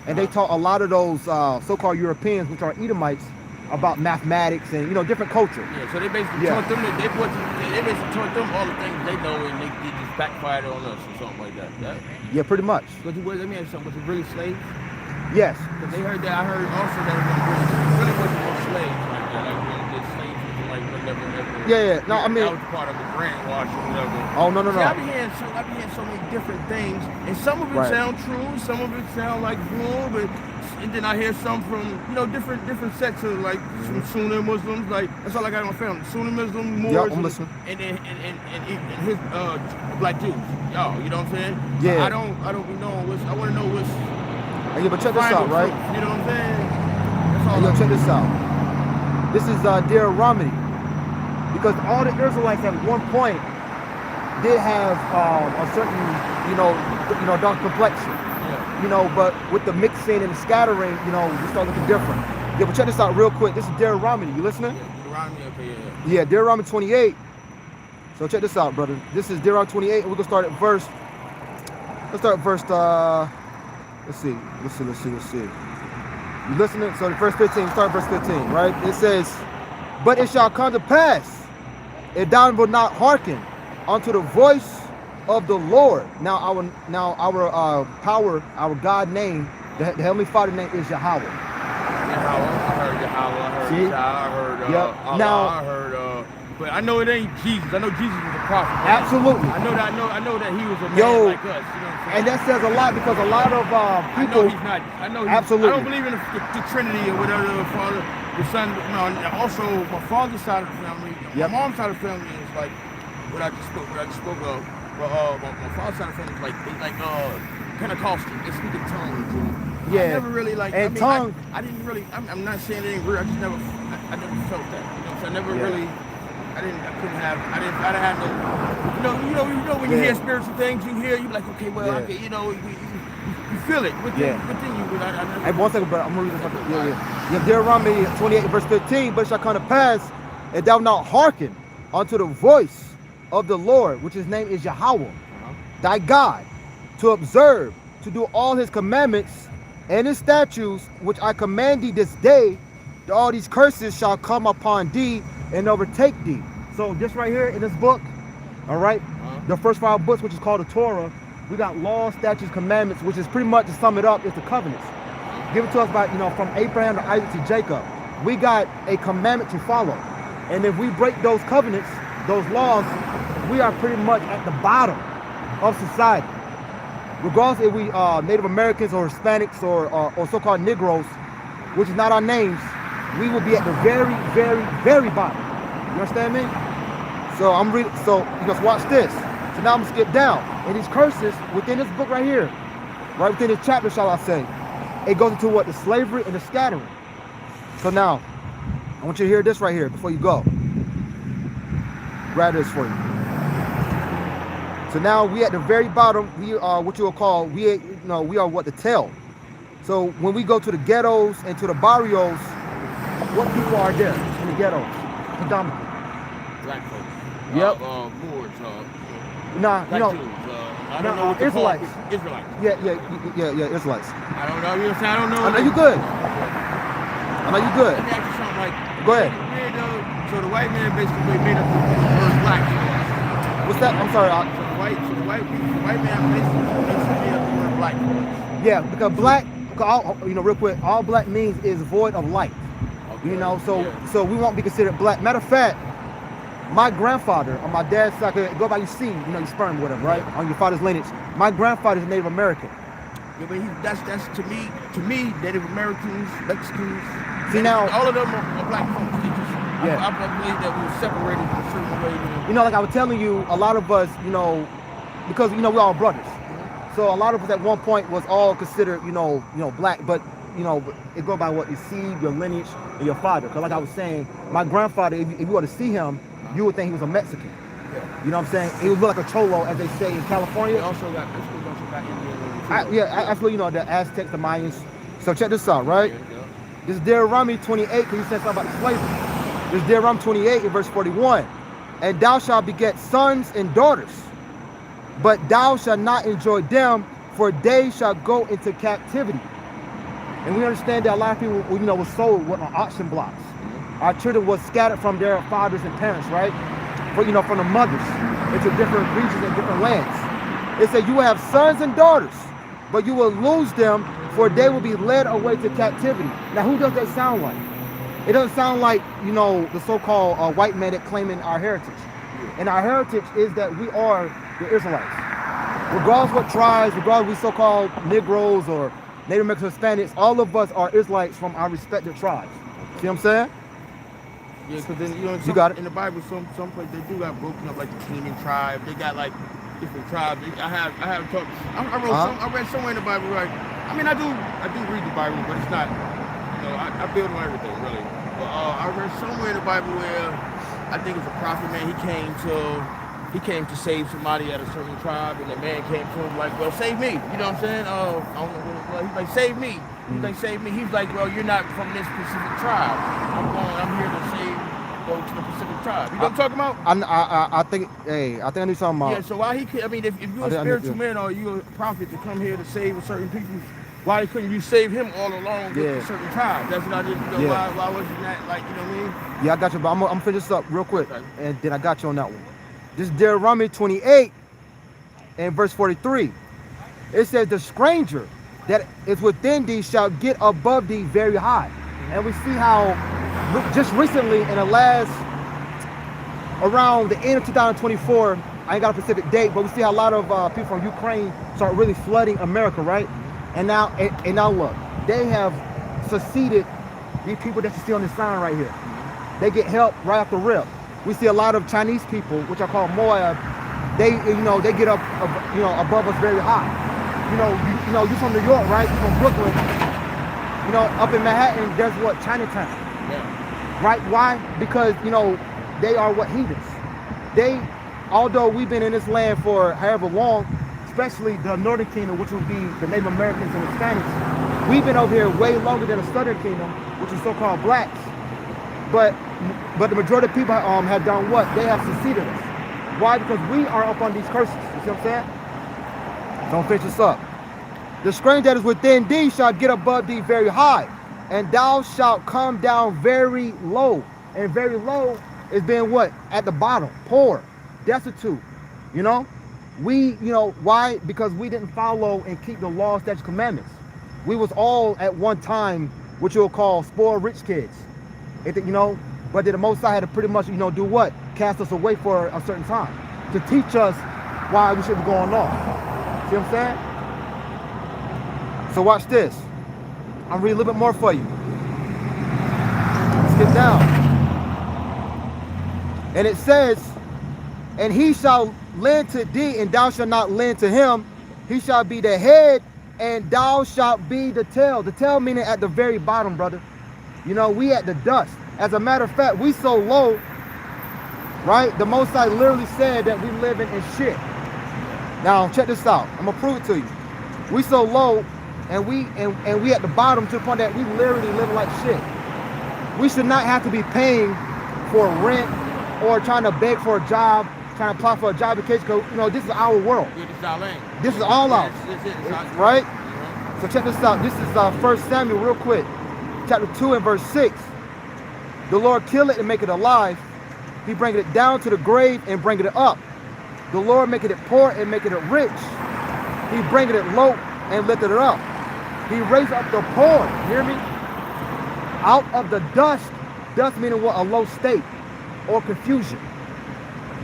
and they taught a lot of those so-called Europeans, which are Edomites, about mathematics and, you know, different culture. Yeah, so they basically taught them. They basically taught them all the things they know, and they just backfired on us or something like that. Yeah, pretty much. But let me ask you something. Was it really slaves? Yes. Because they heard that. I heard also that it really wasn't no slaves like that. Like when the slaves was like whatever. Yeah. No, I mean, that was part of the brainwash or whatever. Oh no. See, I be hearing so many different things, and some of it sound true, some of it sound like wrong, but. And then I hear some from, you know, different sects of like some Sunni Muslims. Like that's all I got in my family. Sunni Muslim, Moors, I'm listening. and his Black Jews. Y'all, you know what I'm saying? Yeah. I don't be knowing what's. I want to know what's. Yeah, but check this out, right? You know what I'm saying? That's all. Check this out. This is Dear Romney, because all the Israelites at one point did have a certain, you know, dark complexion. You know, but with the mixing and the scattering, you know, we start looking different. Yeah, but check this out real quick. This is Dear Romney. You listening? Yeah, Dear Romney 28. So check this out, brother. This is Dear Romney 28, and we're gonna start at verse. Let's start at verse. Let's see. You listening? So the verse 15, start verse 15, right? It says, but it shall come to pass, if thou wilt not hearken unto the voice of the Lord. Now our power, our God name, the Heavenly Father name is Yahweh. Yahweh, I heard Yahweh, I heard See? Shah, I heard Yep. Allah, Now- I heard but I know it ain't Jesus. I know Jesus was a prophet. Man. Absolutely. I know that he was a man Yo, like us. You know what I'm saying? And that says a lot, because a lot of I people. know he's not. I know he's, Absolutely. I don't believe in the Trinity or whatever. The Father, the Son. No. Also, my father's side of the family. Yep. My mom's side of the family is like what I just spoke of. But my father's side of the family is like Pentecostal. They speak in tongues. Yeah. I never really like. And I mean, tongue. I didn't really. I'm not saying it ain't real. I just never. I never felt that. You know, so I never Yeah. really. I didn't have no. You know when you Yeah. hear spiritual things, you hear, you be like, okay, well, Yeah. I can, you feel it within you. But I never, Hey, one second, but I'm gonna read this. Yeah. Deuteronomy 28 verse 15, but it shall come to pass, if thou not hearken unto the voice of the Lord, which his name is Yahweh, thy God, to observe, to do all his commandments and his statutes, which I command thee this day, that all these curses shall come upon thee and overtake thee. So this right here in this book, all right, the first 5 books, which is called the Torah, we got laws, statutes, commandments, which is pretty much, to sum it up, is the covenants given to us by, from Abraham to Isaac to Jacob. We got a commandment to follow, and if we break those covenants, those laws, we are pretty much at the bottom of society. Regardless if we Native Americans or Hispanics or so-called Negroes, which is not our names, we will be at the very, very, very bottom. You understand me? So I'm reading. So you just watch this. So now I'm gonna skip down. And these curses within this book right here, right within this chapter, shall I say, it goes into what? The slavery and the scattering. So now, I want you to hear this right here before you go. Grab this for you. So now we at the very bottom. We are what you will call, we are what, the tail. So when we go to the ghettos and to the barrios, what people are there in the ghettos? Predominantly. Black folks. Yep. Moors. Nah, Black Jews. I don't know what to call Israelites. it. Israelites. Yeah, Israelites. I don't know. You know what I'm saying? I don't know. I know you good. I know you good. Let me ask you something like. Go ahead. So the white man basically made up the word black. What's that? I'm sorry. So the white man basically made up the word black. Yeah, because black, real quick, all black means is void of light. Okay. So we won't be considered black. Matter of fact, my grandfather on my dad's side, go by your seed, your sperm, whatever, right? On your father's lineage. My grandfather is Native American. Yeah, but that's to me, Native Americans, Mexicans. See now, all of them are black folks. Yeah. I believe that we were separated in a certain way. Like I was telling you, a lot of us, because we're all brothers. So a lot of us at one point was all considered, black, but it go by what you see, your lineage, and your father. Because like I was saying, my grandfather, if you were to see him, you would think he was a Mexican. Yeah. You know what I'm saying? He would look like a cholo, as they say in California. They also got Indian. Absolutely. The Aztecs, the Mayans. So check this out, right? Yeah. This is Deuteronomy 28, because he said something about slavery. This is Deuteronomy 28 in verse 41. And thou shalt beget sons and daughters, but thou shalt not enjoy them, for they shall go into captivity. And we understand that a lot of people, was sold on auction blocks. Our children was scattered from their fathers and parents, right? From the mothers into different regions and different lands. It said you will have sons and daughters, but you will lose them, for they will be led away to captivity. Now, who does that sound like? It doesn't sound like, the so-called white man that claiming our heritage. And our heritage is that we are the Israelites. Regardless what tribes, regardless we so-called Negroes or Native Americans, Hispanics, all of us are Israelites from our respective tribes. See what I'm saying? Yeah, because then you got it. In the Bible, some places they do got broken up, like the Canaan tribe. They got like different tribes. I have talked. I read somewhere in the Bible, right? I mean, I do read the Bible, but it's not. I build on everything really. But I read somewhere in the Bible where I think it's a prophet, man. He came to save somebody at a certain tribe, and the man came to him like, well, save me. You know what I'm saying? I don't know what he's like, save me. He's like, save me. He's like, well, you're not from this specific tribe. I'm here to go to the Pacific tribe. You know what I'm talking about? I think I knew something about. Yeah, so why he could, if you're a spiritual man or you're a prophet to come here to save a certain people, why couldn't you save him all along with Yeah. a certain tribe? That's what I didn't know. Yeah. Why wasn't that, like, you know what I mean? Yeah, I got you, but I'm gonna finish this up real quick, Okay. and then I got you on that one. This is Deuteronomy 28 and verse 43. It says, the stranger that is within thee shall get above thee very high. And we see how just recently in the last, around the end of 2024, I ain't got a specific date, but we see how a lot of people from Ukraine start really flooding America, right? And now look, they have succeeded these people that you see on this sign right here. They get help right off the rip. We see a lot of Chinese people, which are called Moab. They get up, above us very high. You from New York, right? You from Brooklyn. Up in Manhattan, there's what, Chinatown. Yeah. Right? Why? Because, they are what, heathens. Although we've been in this land for however long, especially the Northern Kingdom, which would be the Native Americans and Hispanics, we've been over here way longer than the Southern Kingdom, which is so-called blacks. But the majority of people have done what? They have succeeded us. Why? Because we are up on these curses. You see what I'm saying? Don't finish this up. The stranger that is within thee shall get above thee very high, and thou shalt come down very low. And very low is being what? At the bottom, poor, destitute. Why? Because we didn't follow and keep the law, statutes, commandments. We was all at one time what you'll call spoiled rich kids. But the Most High had to pretty much, do what? Cast us away for a certain time to teach us why we should be going off. See what I'm saying? So watch this. I'm reading a little bit more for you. Let's get down. And it says, and he shall lend to thee, and thou shalt not lend to him. He shall be the head, and thou shalt be the tail. The tail meaning at the very bottom, brother. We at the dust. As a matter of fact, we so low, right? The Most High literally said that we living in shit. Now check this out. I'm gonna prove it to you. We so low, and we at the bottom to the point that we literally living like shit. We should not have to be paying for rent or trying to beg for a job, trying to apply for a job in case, because this is our world. Yeah, this is our lane. This is all ours, right? So check this out. This is 1 Samuel, real quick, chapter 2 and verse 6. The Lord kill it and make it alive. He bring it down to the grave and bring it up. The Lord make it poor and make it rich. He bring it low and lifted it up. He raised up the poor, hear me? Out of the dust meaning what? A low state or confusion.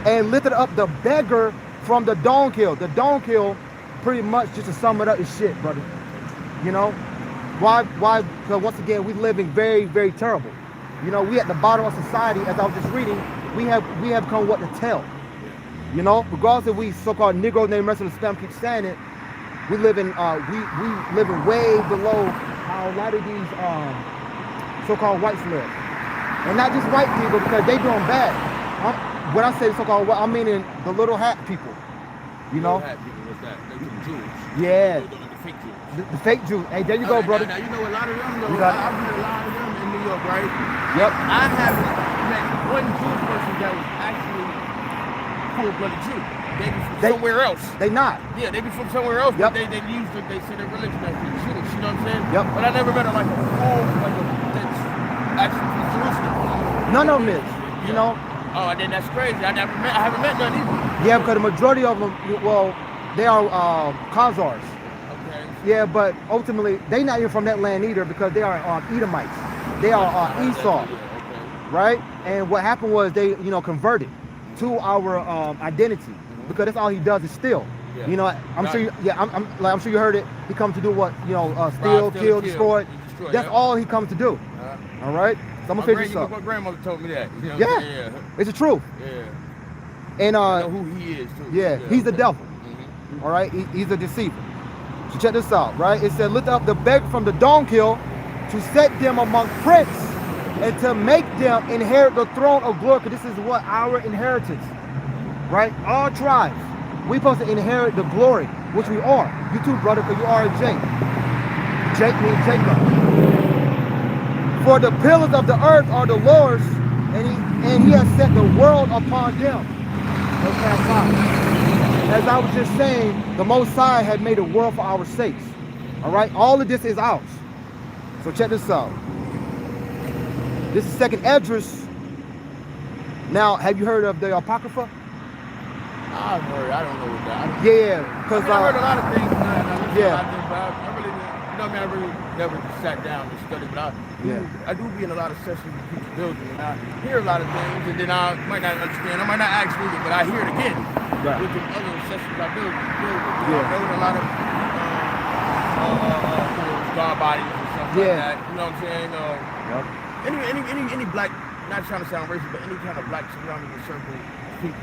And lifted up the beggar from the dunghill. The dunghill, pretty much, just to sum it up, is shit, brother. Why? Because once again, we living very, very terrible. We at the bottom of society, as I was just reading, we have become what to tell. Regardless if we so-called Negroes named rest of the spam keep saying it, we living way below how a lot of these so-called whites live. And not just white people, because they doing bad. When I say so-called white, I'm meaning the little hat people. Little hat people, what's that? They're Jews. Yeah. The fake Jews. The fake Jews. Hey, there you go, brother. Now, a lot of them, though. I've met a lot of them in New York, right? Yep. I haven't met one Jewish person that was actually full-blooded Jew. They be from somewhere else. They not. Yeah, they be from somewhere else, yep. but they use they say their religion as being Jewish, you know what I'm saying? Yep. But I never met that's actually from Jerusalem. None of them is, Oh, and then that's crazy. I haven't met none either. Yeah, because the majority of them, they are Khazars. Okay. Yeah, but ultimately, they not even from that land either, because they are Edomites. They are Esau, right? And what happened was they, converted to our identity, because that's all he does is steal. Yeah. I'm sure you heard it. He comes to do what? Steal, kill, destroy. That's all he comes to do. All right. So I'm gonna finish this up. My grandmother told me that. Yeah. It's the truth. Yeah. And I know who he is too. Yeah, he's the devil. All right, he's a deceiver. So check this out, right? It said, lift up the beggar from the dunghill to set them among prince and to make them inherit the throne of glory. Because this is what our inheritance, right? All tribes, we supposed to inherit the glory, which we are. You too, brother, because you are a Jake. Jake means Jacob. For the pillars of the earth are the Lord's, and he has set the world upon them. As I was just saying, the Most High had made a world for our sakes. All right, all of this is ours. So check this out. This is Second Esdras. Now, have you heard of the Apocrypha? I've heard. I don't know what that. Yeah, because I heard a lot of things. Yeah. I really, I really never just sat down and studied. But I do be in a lot of sessions with people building, and I hear a lot of things, and then I might not understand. I might not ask me, but I hear it again with the other sessions I build. I build a lot of God bodies and stuff like that. You know what I'm saying? Any black, not trying to sound racist, but any kind of black surrounding circle. People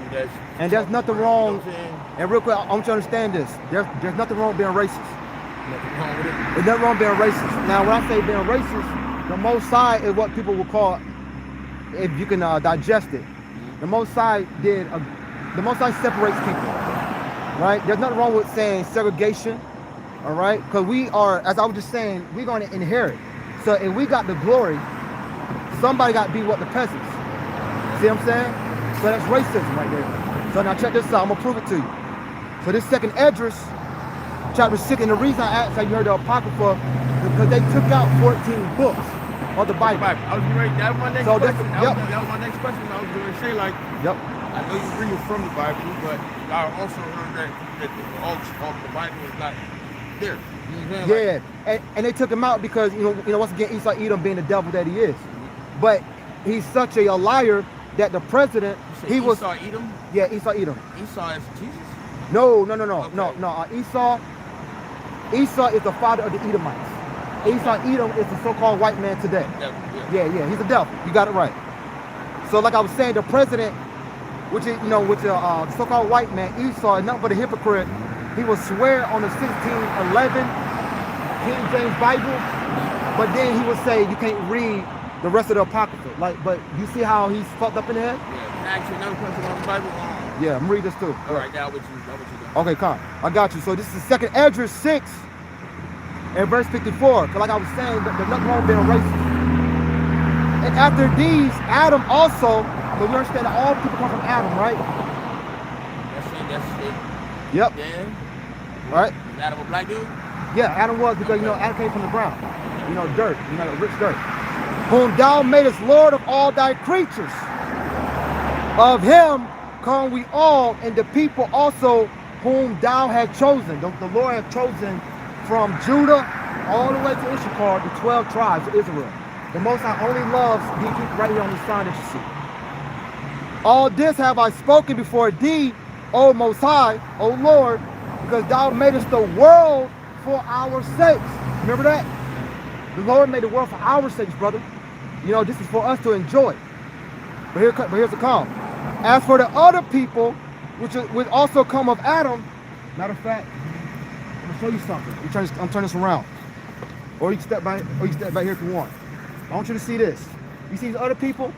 there's nothing wrong. You know and real quick, I want you to understand this. There's nothing wrong with being racist. Nothing wrong with it. There's nothing wrong with being racist. Now, when I say being racist, the Most High is what people will call, if you can digest it. The Most High the Most High separates people, right? There's nothing wrong with saying segregation, all right? Because we are, as I was just saying, we're going to inherit. So if we got the glory, somebody got to be what the peasants. See what I'm saying? So that's racism right there. So now check this out. I'm going to prove it to you. So this Second Esdras, chapter 6, and the reason I asked how you heard the Apocrypha is because they took out 14 books of the Bible. I was ready. That was my next question. That was my next question. I was going to say, like, I know you read it from the Bible, but I also heard that all the Bible is not there. You know what I'm saying? And they took him out because, you know, once again, Esau Edom being the devil that he is. But he's such a liar that the president, he was Esau Edom? Yeah, Esau Edom. Esau is Jesus? No. Okay. Esau is the father of the Edomites. Okay. Esau Edom is the so-called white man today. Yeah, he's a devil. You got it right. So like I was saying, the president, which is, the so-called white man, Esau, is nothing but a hypocrite. He will swear on the 1611 King James Bible, but then he would say you can't read the rest of the Apocrypha. But you see how he's fucked up in the head? Yeah, actually, another question on the Bible. Yeah, I'm gonna read this too. All right, now what you doing? Okay, come. I got you. So this is Second Esdras 6 and verse 54. Because like I was saying, there's nothing wrong with being racist. And after these, Adam also, but we understand that all people come from Adam, right? That's it. Yep. Yeah. All right. Is Adam a black dude? Yeah, Adam was, because Adam came from the ground. Dirt. Rich dirt. Whom thou madest Lord of all thy creatures. Of him come we all, and the people also whom thou hast chosen. The Lord has chosen from Judah all the way to Issachar, the 12 tribes of Israel. The Most High only loves these people right here on the sign that you see. All this have I spoken before thee, O Most High, O Lord, because thou madest the world for our sakes. Remember that? The Lord made the world for our sakes, brother. This is for us to enjoy. But here's the call. As for the other people, which also come of Adam, matter of fact, I'm gonna show you something. I'm turning this around. Or you can step back here if you want. I want you to see this. You see these other people?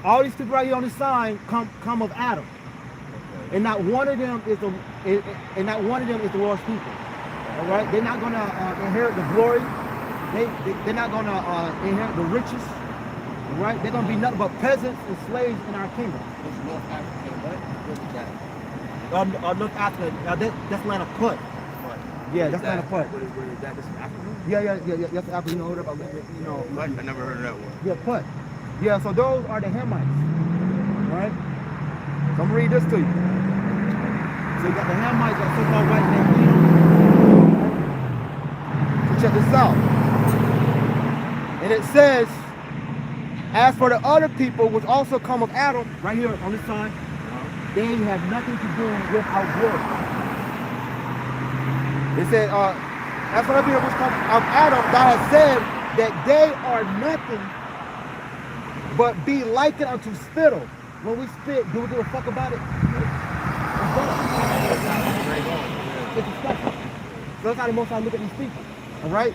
All these people right here on this sign come of Adam. And not one of them is the Lord's people. All right? They're not gonna inherit the glory. They're not gonna inherit the riches. All right? They're gonna be nothing but peasants and slaves in our kingdom. It's North Africa, right? North Africa. That's land of Put. Yeah, that's land of Put. What is that? This is Africa? Yeah. That's Africa. What? I never heard of that one. Yeah, Put. Yeah, so those are the Hamites. All right? So I'm gonna read this to you. So you got the Hamites, that so-called white man. So check this out. And it says, as for the other people which also come of Adam, right here on this side, they have nothing to do with our glory. It said, as for the people which come of Adam, thou hast said that they are nothing but be likened unto spittle. When we spit, do we give a fuck about it? It's disgusting. So that's how the Most High look at these people. All right?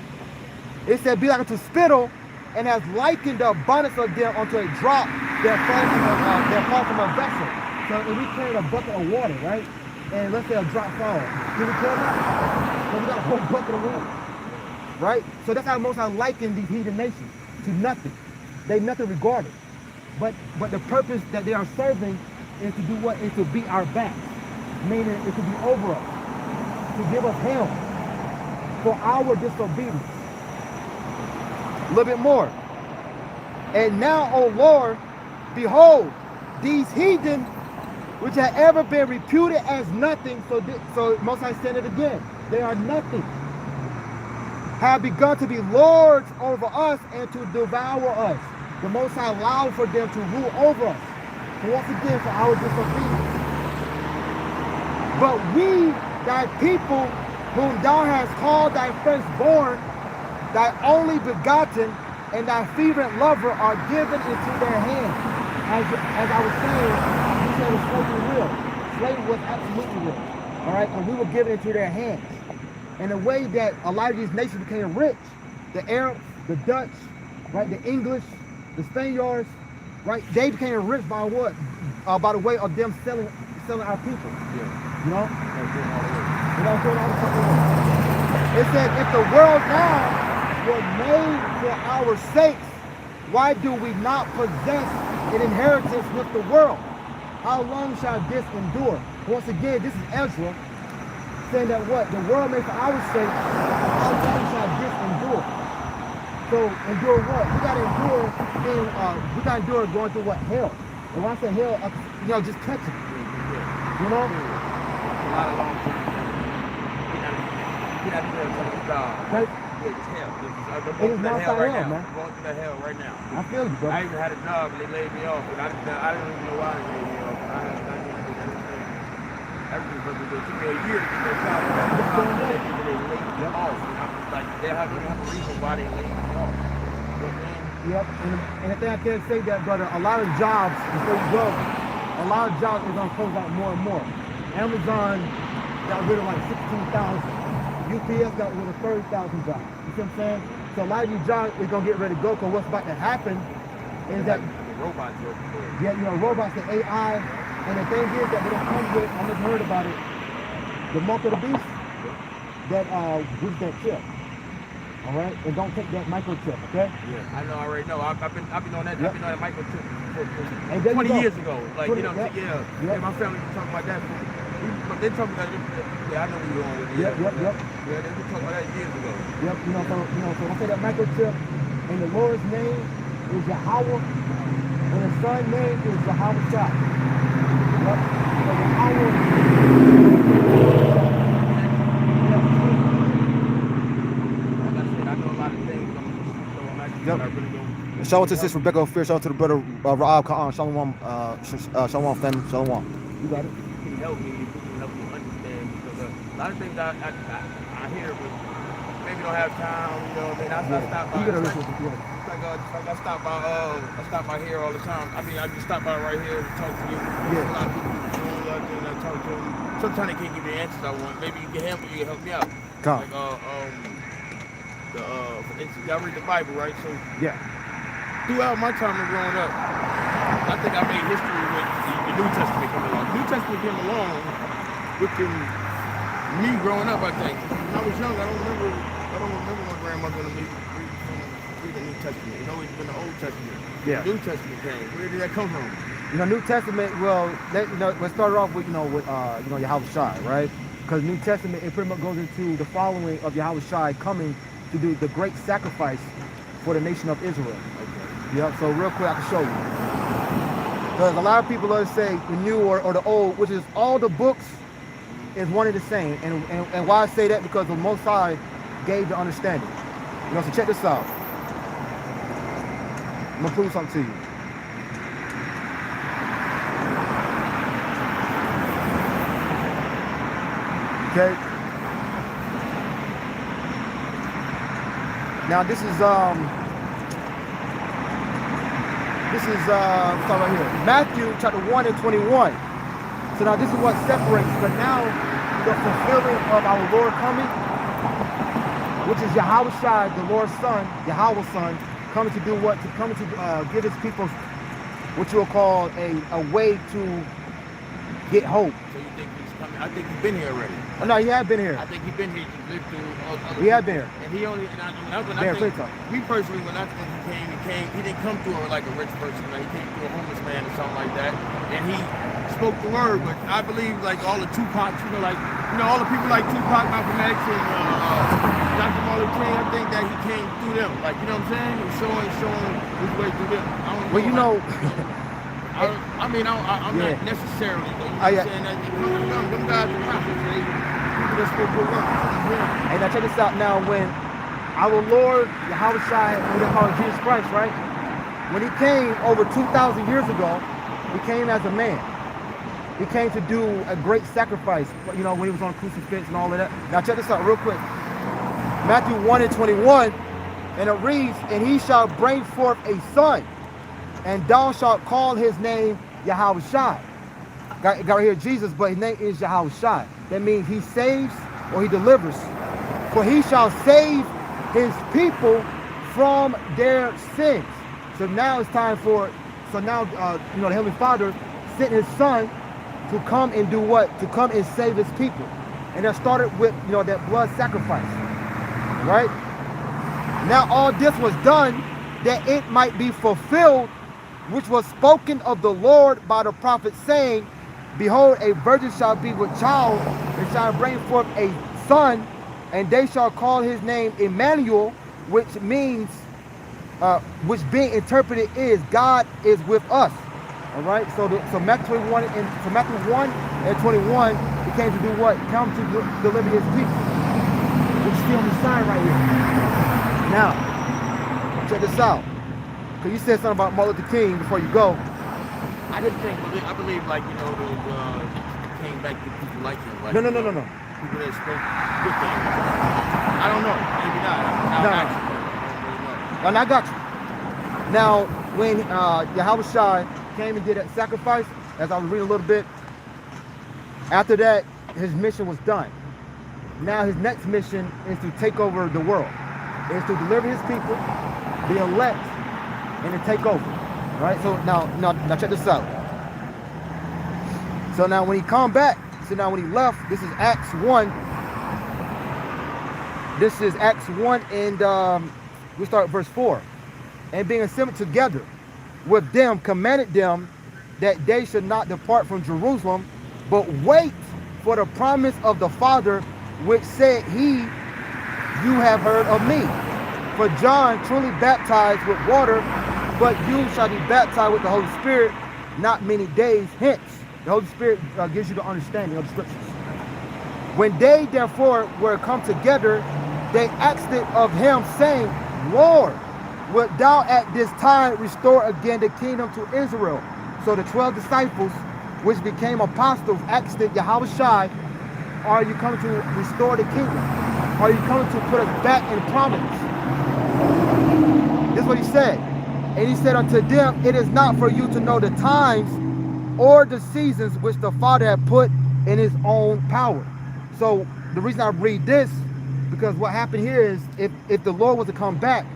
It said, be like unto spittle, and has likened the abundance of them unto a drop that falls from a vessel. So if we carry a bucket of water, right? And let's say a drop falls, can we kill that? So we got a whole bucket of water. Right? So that's how the Most High likened these heathen nations to nothing. They nothing regarded. But the purpose that they are serving is to do what? Is to beat our backs. Meaning it to be over us. To give us hell. for our disobedience. A little bit more. And now, O Lord, behold, these heathen, which had ever been reputed as nothing, so Most High said it again, they are nothing, have begun to be lords over us and to devour us. The Most High allowed for them to rule over us. And once again, for our disobedience. But we, thy people, whom thou hast called thy firstborn, thy only begotten, and thy fervent lover are given into their hands. As I was saying, you said it was slavery real. Slavery was absolutely real. All right, and we were given into their hands. And the way that a lot of these nations became rich, the Arabs, the Dutch, right, the English, the Spaniards, right, they became rich by what? By the way of them selling our people. Yeah. You know? It said, if the world now were made for our sakes, why do we not possess an inheritance with the world? How long shall this endure? Once again, this is Ezra saying that what? The world made for our sake, how long shall this endure? So endure what? We gotta endure going through what? Hell. And when I say hell, you know, just catching it. You know? A lot of long term. Get out of here and job. Right? Yeah, it's hell. It is not hell, man. I'm going through that hell right now. I feel you, bro. I even had a job and they laid me off, and I didn't even know why they laid me off. Everything was it took me a year to get that job. They laid me off. And I'm just like, they don't have a reason why they laid me off. Yep, and the thing I can't say that, brother, a lot of jobs, before you go, a lot of jobs is gonna close out more and more. Amazon got rid of like 16,000. UPS got rid of 30,000 jobs. You see what I'm saying? So a lot of these jobs is gonna get ready to go, because what's about to happen is that robots yeah, you know, robots, the AI, and the thing is that they don't come with, I just heard about it, the mark of the beast, that gives that chip. All right, and don't take that microchip, okay? Yeah, I know, I already know. I've been on that. Yep. I've been on that microchip for 20 years ago. Like, you know, yeah, my family was talking about that. But they talking about it. Yeah, I know where you're going with it. Yep. Yeah, they were talking about that years ago. Yep, so I say that microchip, and the Lord's name is Yahweh, and the Son's name is Yahweh Shai. Yep, so Yahweh. Yep. Shout out to Sis Rebecca Fear. Shout out to the brother Ra'ab Ka'an. Shalom, Shalom family. Shalom. You got it. Can you help me? You can help me understand, because a lot of things I hear, but maybe don't have time. You know what I mean? I stop by. I stop by here all the time. I mean, I just stop by right here and talk to you. Yeah. A lot of people do the phone out there and I talk to them. Sometimes they can't give me the answers I want. Maybe you can help me out. Come. Like, for instance, y'all read the Bible, right? So yeah. Throughout my time of growing up, I think I made history with the New Testament coming along. The New Testament came along within me growing up, I think. When I was young, I don't remember my grandmother and me read the New Testament. It's always been the Old Testament. Yeah. The New Testament came. Where did that come from? You know, New Testament. Well, let's start off with Yahweh Shai, right? Because New Testament, it pretty much goes into the following of Yahweh Shai coming to do the great sacrifice for the nation of Israel. Okay. Yeah, so real quick I can show you. Because a lot of people love to say the new or the old, which is all the books is one and the same. And why I say that, because the Most High gave the understanding. You know, so check this out. I'm gonna prove something to you. Okay. Now this is start right here. Matthew chapter 1 and 21. So now this is what separates, but now the fulfilling of our Lord coming, which is Yahweh Shai, the Lord's Son, Yahweh's Son, coming to do what? Coming to give his people what you will call a way to get hope. So you think he's coming? I think he's been here already. Oh, no, he had been here. I think he's been here to live through. He had been here. And he only, me personally, when I think he came, he didn't come through like a rich person. Like, he came through a homeless man or something like that. And he spoke the word. But I believe like all the Tupacs, all the people like Tupac, Malcolm X, and Dr. Martin King, I think that he came through them. Like, you know what I'm saying? He's showing his way through them. I don't know. Well, you know. I'm not necessarily, but you know what I'm saying? That them guys are prophets. People that spoke good work. And now check this out. Now, when our Lord Yahushua, who they call Jesus Christ, right? When he came over 2,000 years ago, he came as a man. He came to do a great sacrifice, you know, when he was on a crucifix and all of that. Now check this out real quick. Matthew 1:21, and it reads, and he shall bring forth a son, and thou shalt call his name Yahushua. Got right here Jesus, but his name is Yahushua. That means he saves or he delivers. For he shall save his people from their sins. So now it's time for, you know, the Heavenly Father sent his son to come and do what? To come and save his people. And that started with, you know, that blood sacrifice, right? Now all this was done that it might be fulfilled, which was spoken of the Lord by the prophet, saying, behold, a virgin shall be with child, and shall bring forth a son, and they shall call his name Emmanuel, which means, which being interpreted is, God is with us. All right, so Matthew 1 and 21, he came to do what? Come to deliver his people. Which is still on the sign right here. Now, check this out. Because you said something about Martin Luther King before you go. I believe like, you know, came back to people like him. Like, No. People that spoke good things. I don't know. Maybe not. And I got you. Now, when Yahushua came and did that sacrifice, as I was reading a little bit, after that, his mission was done. Now his next mission is to take over the world. Is to deliver his people, the elect, and to take over. Right? So now check this out. So now when he come back, when he left, this is Acts 1. This is Acts 1, and we start at verse 4. And being assembled together with them, commanded them that they should not depart from Jerusalem, but wait for the promise of the Father, which said he, you have heard of me. For John truly baptized with water, but you shall be baptized with the Holy Spirit not many days hence. The Holy Spirit gives you the understanding of the scriptures. When they therefore were come together, they asked it of him, saying, Lord, wilt thou at this time restore again the kingdom to Israel? So the 12 disciples, which became apostles, asked it, Yahushua, are you coming to restore the kingdom? Are you coming to put us back in prominence? This is what he said. And he said unto them, it is not for you to know the times or the seasons which the Father had put in his own power. So the reason I read this, because what happened here is, if the Lord was to come back,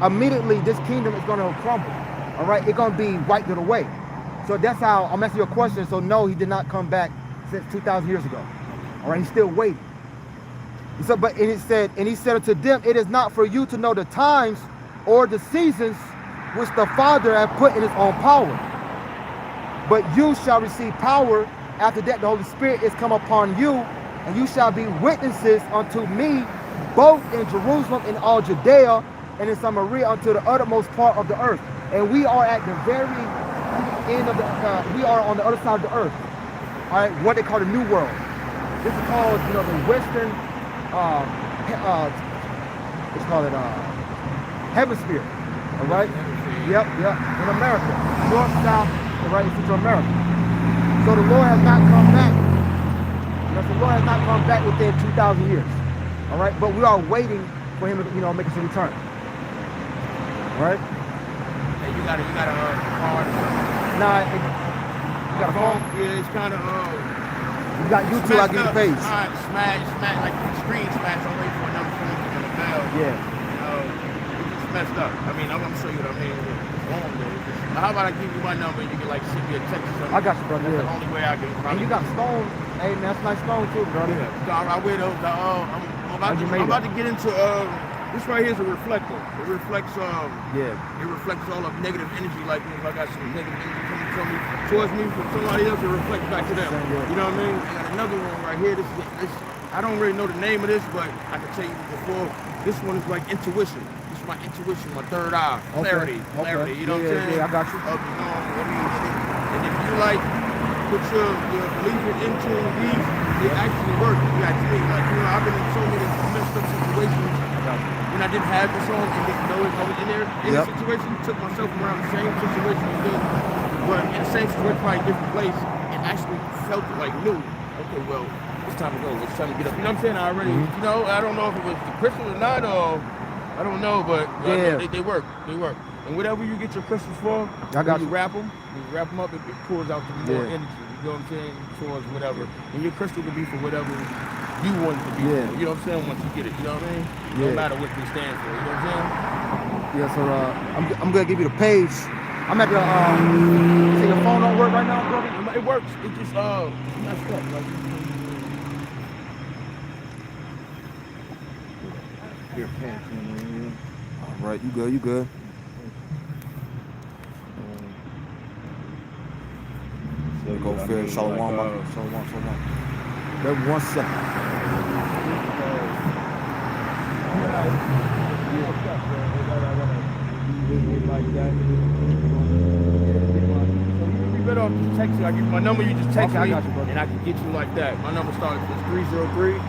immediately this kingdom is going to crumble. All right, it's going to be wiped away. So that's how I'm answering your question. So no, he did not come back since 2,000 years ago. All right, he's still waiting. So, and he said unto them, it is not for you to know the times or the seasons which the Father hath put in his own power, but you shall receive power after that the Holy Spirit is come upon you, and you shall be witnesses unto me both in Jerusalem and all Judea and in Samaria unto the uttermost part of the earth. And we are at the very end of the, we are on the other side of the earth. All right, what they call the New World. This is called, you know, the Western, what's called it, hemisphere. All right. Yep. In America, North, South, all right, Central America. So the Lord has not come back. The Lord has not come back within 2,000 years. All right, but we are waiting for him to, you know, make his return. All right. Hey, you got a card. Nah, you got a phone? Yeah, it's kind of you got YouTube, I'll give you the page. Smash, like the screen smash. I'm waiting for another phone to ring the bell. Yeah. It's messed up. I mean, I'm gonna show you what I mean. Wrong though. Now, how about I give you my number and you can like send me a text or something? I got you, brother. That's the only way I can. And you got stone. Hey, man, that's nice stone too, brother. Yeah. I wear those. I'm about to get into this right here is a reflector. It reflects it reflects all of negative energy. Like if I got some negative energy coming towards me from somebody else, it reflects back to them. You know what I mean? I got another one right here. This I don't really know the name of this, but I can tell you before. This one is like intuition. This is my intuition, my third eye, clarity, clarity. You know what I'm saying? Yeah, I got you. And if you like put your belief into these, it actually works. You got me. Like, you know, I've been in so many messed up situations when I didn't have this on and didn't know it. I was in there in the situation, took myself around the same situation again, but in the same situation, probably different place, and actually felt it like new. Okay, well, it's time to go. It's time to get up. You know what I'm saying? I already, you know, I don't know if it was the crystal or not, or I don't know, but they work. They work. And whatever you get your crystals for, when you wrap them up, it pours out the more energy. You know what I'm saying? Towards whatever. And your crystal can be for whatever you want it to be for. You know what I'm saying? Once you get it, you know what I mean? No matter what they stand for. You know what I'm saying? Yeah, so I'm gonna give you the page. I'm at the say your phone don't work right now, brother? It works. It just messed up. Like, here, pen. All right, you good, you good. Go fair, shalom. Wait 1 second. Like that. You better off just text me. I give you my number, you just text me, I got you, brother. and I can get you like that. My number starts with 303.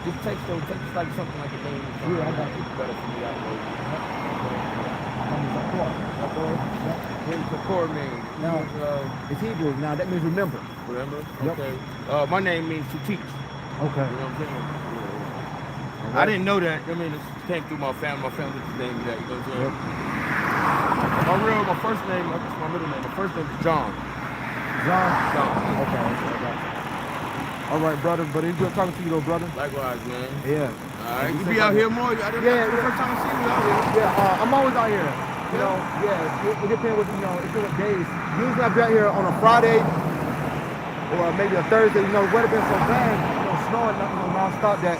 Just text like something like a name. Yeah, I got you. Better for me, I know. Support name. Now, it's Hebrew. Now, that means remember. Remember? Yep. Okay. My name means to teach. Okay. You know what I'm saying? Yeah. I didn't know that. I mean, it came through my family. My family just named me that. You know what I'm saying? My first name, that's my middle name. My first name is John. John? Okay. I got you. All right, brother. But it's good talking to you, though, brother. Likewise, man. Yeah. All right. You be out here more? It's the first time I see you out here. Yeah, I'm always out here. You know, it depends what, you know, it's different days. Usually I'll be out here on a Friday or maybe a Thursday. You know, the weather been so bad, you know, snowing, non-stop that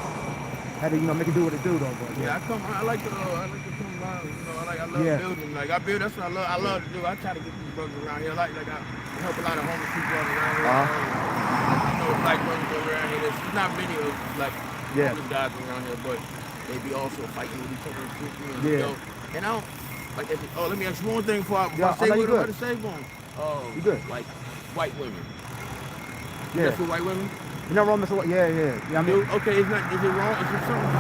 had to, you know, make it do what it do, though. But, I like to come around. You know, I love building. Like, I build, that's what I love to do. I try to get these brothers around here. Like I help a lot of homeless people around here. You know, black brothers around here. There's not many of, like, homeless guys around here, but they be also fighting with each other and shit. You know, and I don't, like, let me ask you one thing before I say what I'm about to say, boom. You good? Like, white women. Yeah. That's for white women? You're not wrong, Mr. White. Yeah, I mean, okay, is it wrong? Is it something?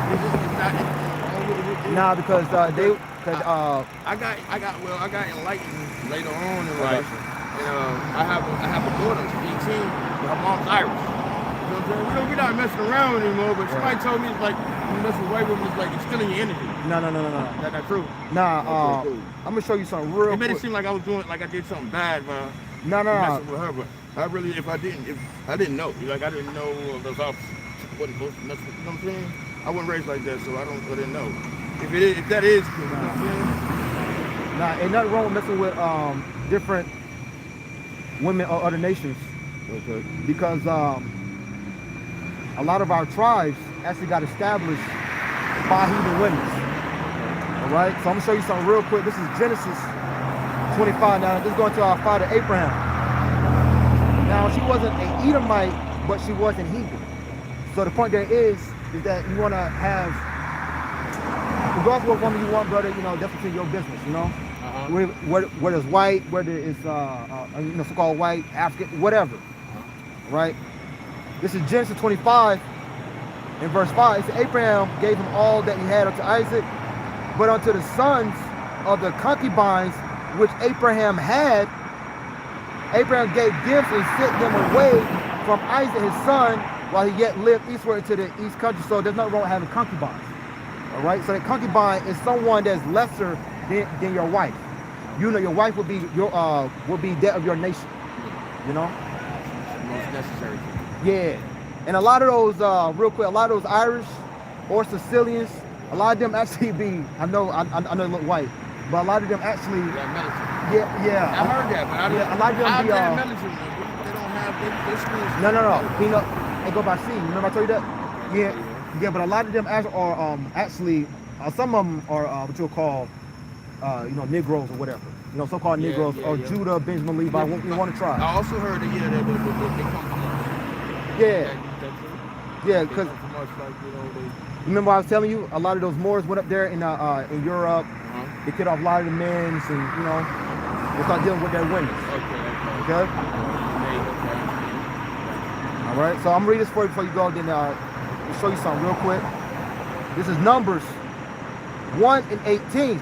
Nah, because I got enlightened later on in life. And I have a daughter, she's 18, but her mom's Irish. You know what I'm saying? We're not messing around anymore, but somebody told me it's like when you mess with white women, it's like it's stealing your energy. No. That's not true. Nah, I'm gonna show you something real quick. It made it seem like I was doing, like I did something bad, but messing with her, but I really, if I didn't know, like I didn't know those officers wasn't supposed to mess with, you know what I'm saying? I wasn't raised like that, so I didn't know. If that is cool, you know what I'm saying? Nah, ain't nothing wrong with messing with different women or other nations. Okay. Because a lot of our tribes actually got established by heathen women. All right, so I'm gonna show you something real quick. This is Genesis 25. Now, this is going to our father Abraham. Now, she wasn't an Edomite, but she was an heathen. So the point there is that you want to have, regardless of what woman you want, brother, you know, that's your business, you know. Whether it's white, whether it's you know, so-called white, African, whatever, right? This is Genesis 25, in verse 5. It says, Abraham gave him all that he had unto Isaac, but unto the sons of the concubines which Abraham had, Abraham gave gifts and sent them away from Isaac his son, while he yet lived eastward into the east country. So there's nothing wrong with having concubines. All right, so that concubine is someone that's lesser than your wife. You know, your wife will be that of your nation. You know, most necessary. Yeah, and a lot of those, real quick, a lot of those Irish or Sicilians, a lot of them actually be, I know they look white, but a lot of them actually, Yeah, medicine. yeah. I heard that, but I Yeah, a lot of them how be, they medicine. They don't have their schools. No. They go by C. Remember I told you that? Yeah. But a lot of them are actually, some of them are what you'll call, Negroes or whatever. So-called Negroes or Judah, Benjamin, Levi. You want to try? I also heard that they come from us. Yeah, because from us, like, remember I was telling you, a lot of those Moors went up there in Europe. They killed off a lot of the men, and they start dealing with their women. Okay. All right. So I'm gonna read this for you before you go. Then I'll show you something real quick. This is Numbers 1:18,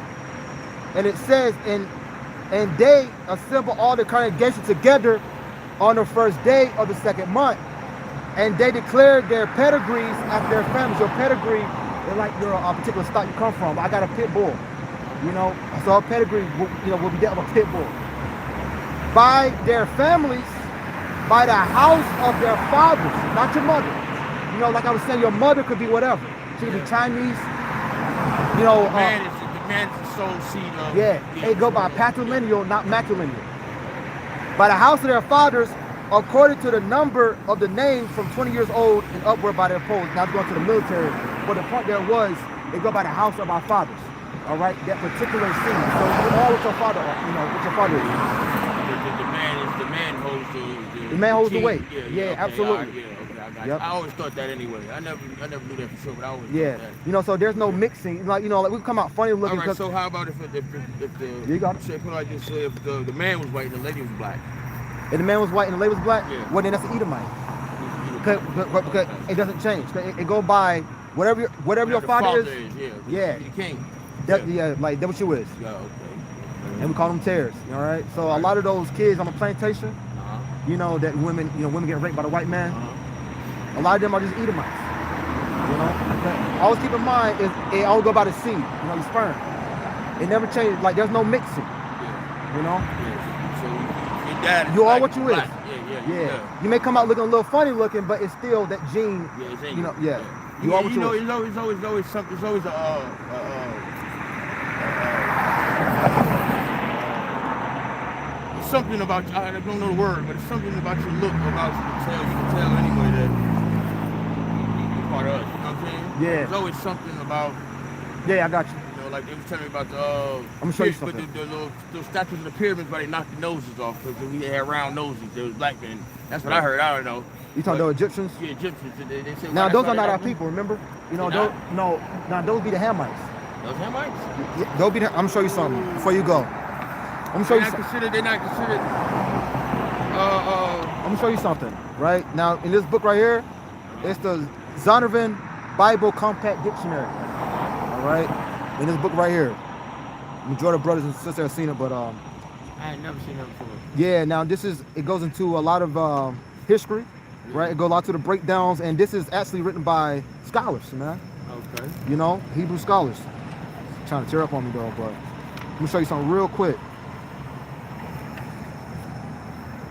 and it says, and they assemble all the congregation together on the first day of the second month, and they declared their pedigrees after their families. Your pedigree is like your particular stock you come from. I got a pit bull, so our pedigree will be dealt with a pit bull. By their families, by the house of their fathers, not your mother. Like I was saying, your mother could be whatever. She could be Chinese. The man is the sole seed of. Yeah, they go by patrilineal, not matrilineal. By the house of their fathers, according to the number of the names from 20 years old and upward by their polls. Now going to the military, but the point there was, they go by the house of our fathers. All right, that particular seed. So you know what your father, what your father is. The man holds the weight. Yeah, absolutely. I always thought that anyway. I never knew that for sure, but I always thought that. So there's no mixing. Like we come out funny looking. All right. So how about if the you got it. Say, put like this, if the man was white and the lady was black? If the man was white and the lady was black, well then that's an Edomite. Because it doesn't change. It go by whatever your father is. The king. Like that's what you is. Yeah, okay. And we call them tares. All right. So a lot of those kids on the plantation, that women get raped by the white man. A lot of them are just Edomites. Always keep in mind, it always go by the seed, your sperm. It never changes. Like there's no mixing. So your dad. You are what you black. is. Yeah. You may come out looking a little funny looking, but it's still that gene. You are what you is. It's always something. It's always something about you. I don't know the word, but it's something about your look, about you can tell anyway that you're part of us. You know what I'm saying? Yeah. There's always something about. Yeah, I got you. Like they was telling me about the. I'm gonna show you something. The statues of the pyramids, where they knocked the noses off because they had round noses. They was black men. That's what I heard. I don't know. You talking about Egyptians? Yeah, Egyptians. They say, now those are not our people. Remember? Those be the Hamites. Those Hamites? Yeah, they'll be. I'm gonna show you something before you go. I'm gonna show you something. They're not considered. I'm gonna show you something. Right now, in this book right here, it's the Zondervan Bible Compact Dictionary. All right. In this book right here, majority of brothers and sisters have seen it, but I ain't never seen that before. Yeah, now it goes into a lot of history, right? It goes a lot to the breakdowns, and this is actually written by scholars, man. Okay. Hebrew scholars. Trying to tear up on me though, but let me show you something real quick.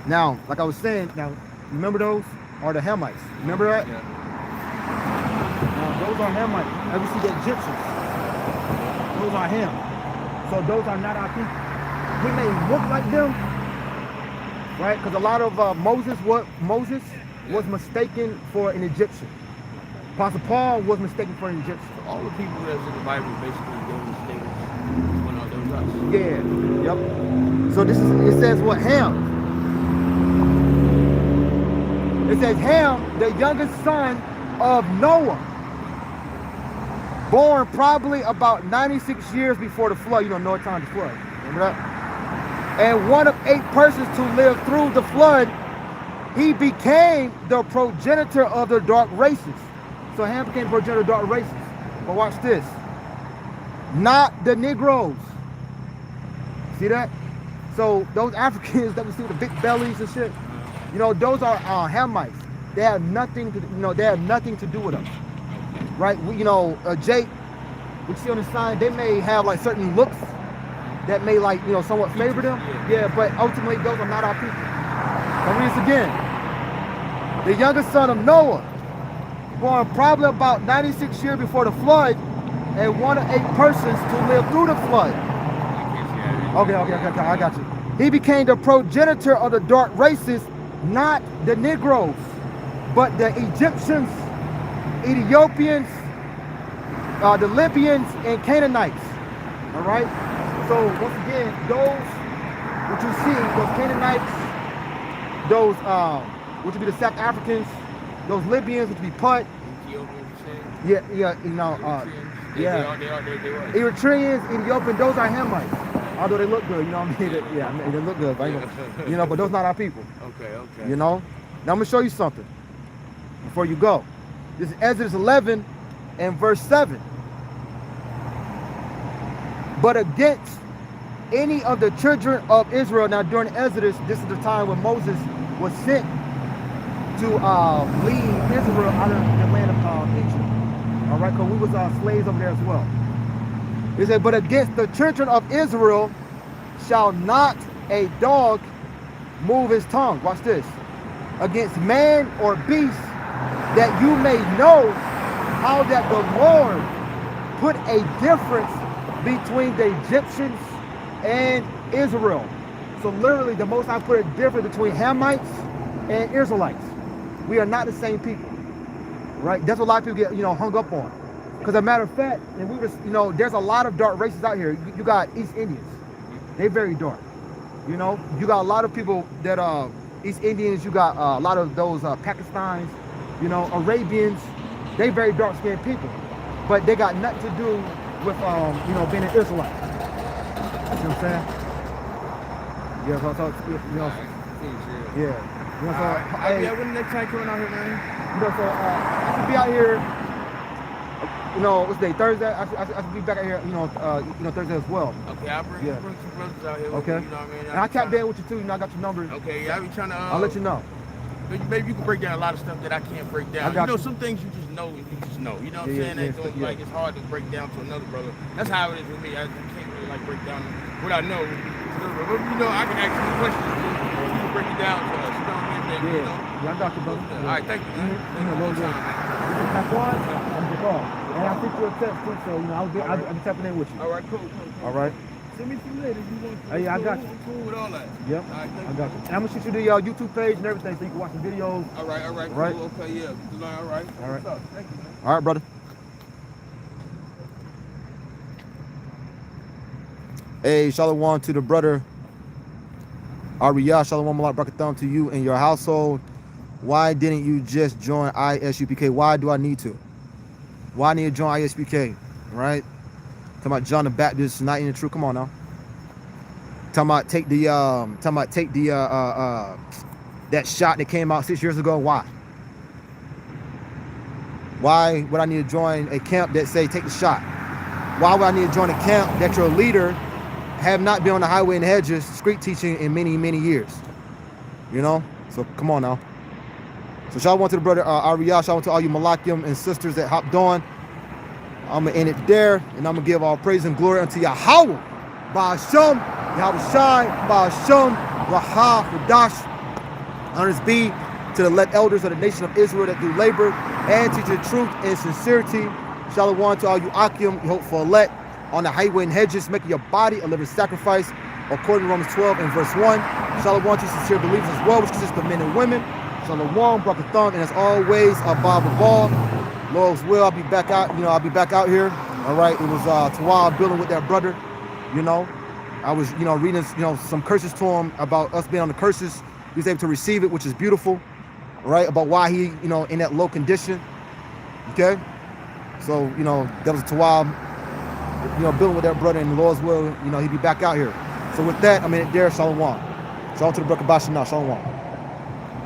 Now, like I was saying, remember those are the Hamites. Remember that? Yeah. Now those are Hamites. Now we see the Egyptians. Those are him. So those are not our people. We may look like them, right? Because a lot of Moses was mistaken for an Egyptian. Apostle Paul was mistaken for an Egyptian. All the people that's in the Bible basically those one of those us. Yeah. Yep. So it says what? Ham. It says Ham, the youngest son of Noah. Born probably about 96 years before the flood. Noah time the flood. Remember that? And one of 8 persons to live through the flood, he became the progenitor of the dark races. So Ham became the progenitor of the dark races. But watch this. Not the Negroes. See that? So those Africans that we see with the big bellies and shit, those are Hamites. They have nothing to do with us. Right, Jake, we see on the sign, they may have like certain looks that may somewhat favor them. Yeah, but ultimately those are not our people. I'll read this again. The youngest son of Noah, born probably about 96 years before the flood, and one of 8 persons to live through the flood. Okay, I got you. He became the progenitor of the dark races, not the Negroes, but the Egyptians, Ethiopians, the Libyans, and Canaanites. All right. So once again, those what you see, those Canaanites, those which would be the South Africans, those Libyans, which would be Put. Yeah, you know, Eritreans, Ethiopians, those are Hamites. Although they look good, you know what I mean? Yeah, I mean, they look good, but you know, but those not our people. Okay. You know? Now I'm gonna show you something before you go. This is Exodus 11 and verse 7. But against any of the children of Israel, now during Exodus, this is the time when Moses was sent to lead Israel out of the land of Egypt. All right, because we was slaves over there as well. He said, but against the children of Israel shall not a dog move his tongue. Watch this. Against man or beast, that you may know how that the Lord put a difference between the Egyptians and Israel. So literally the Most High put a difference between Hamites and Israelites. We are not the same people, right? That's what a lot of people get, you know, hung up on. Because as a matter of fact, and we were, you know, there's a lot of dark races out here. You got East Indians, they're very dark. You know, you got a lot of people that East Indians. You got a lot of those Pakistanis, you know, Arabians. They very dark-skinned people, but they got nothing to do with you know, being an Israelite. You know what I'm saying? Yeah, so you know, yeah. You know, so, Yeah, when the next time coming out here, man? You know, so I should be out here. You know, what's the day? Thursday. I should be back out here. You know, Thursday as well. Okay, I'll bring some brothers out here. Okay. You know what I mean? And I tapped in with you too. You know, I got your number. Okay, yeah, I be trying to. I'll let you know. Maybe you can break down a lot of stuff that I can't break down. You know, some things you just know. You just know. You know what I'm saying? Like it's hard to break down to another brother. That's how it is with me. I can't really like break down what I know. But you know, I can ask you questions. You can break it down to us. You know what I mean? You know? Yeah, I got you, brother. All right, thank you, man. You know, Lord, tap on, I'm the call. And I'll send you a text too, so you know, I'll be tapping in with you. All right, cool. All right. Send me some later if you want to. Hey, I got you. I'm cool with all that. Yep. All right, I got you. And I'm gonna shoot you the YouTube page and everything, so you can watch the videos. All right. Right. Cool. Okay, yeah. All right. All right. What's up? Thank you, man. All right, brother. Hey, shalom to the brother Ariyah. Shalom Malak Brakatham to you and your household. Why didn't you just join ISUPK? Why do I need to? Why I need to join ISUPK? Right? Talking about John the Baptist not in the truth. Come on now. Talking about take the that shot that came out 6 years ago. Why? Why would I need to join a camp that say take the shot? Why would I need to join a camp that your leader have not been on the highway and hedges street teaching in many years? You know? So come on now. So shalom to the brother Ariyah. Shalom to all you Malakim and sisters that hopped on. I'm going to end it there, and I'm going to give all praise and glory unto Yahweh. Ba'asham, Yahweh Shai, Ba'asham, Raha, Hudash. Honors be to the elect elders of the nation of Israel that do labor and teach the truth and sincerity. Shalom to all you Akim, you hope for elect on the highway and hedges, making your body a living sacrifice, according to Romans 12 and verse 1. Shalom to sincere believers as well, which consists of men and women. Shalom, Brakatham, and as always, Abba Baal. Lord's will, I'll be back out, you know, I'll be back out here. All right, it was Tawal building with that brother, you know. I was, you know, reading, you know, some curses to him about us being on the curses. He was able to receive it, which is beautiful, right? About why he, you know, in that low condition, okay? So, you know, that was Tawal, you know, building with that brother, and the Lord's will, you know, he'd be back out here. So with that, I'm in it there, Shalom. Shalom to the brother Bashana, Shalom.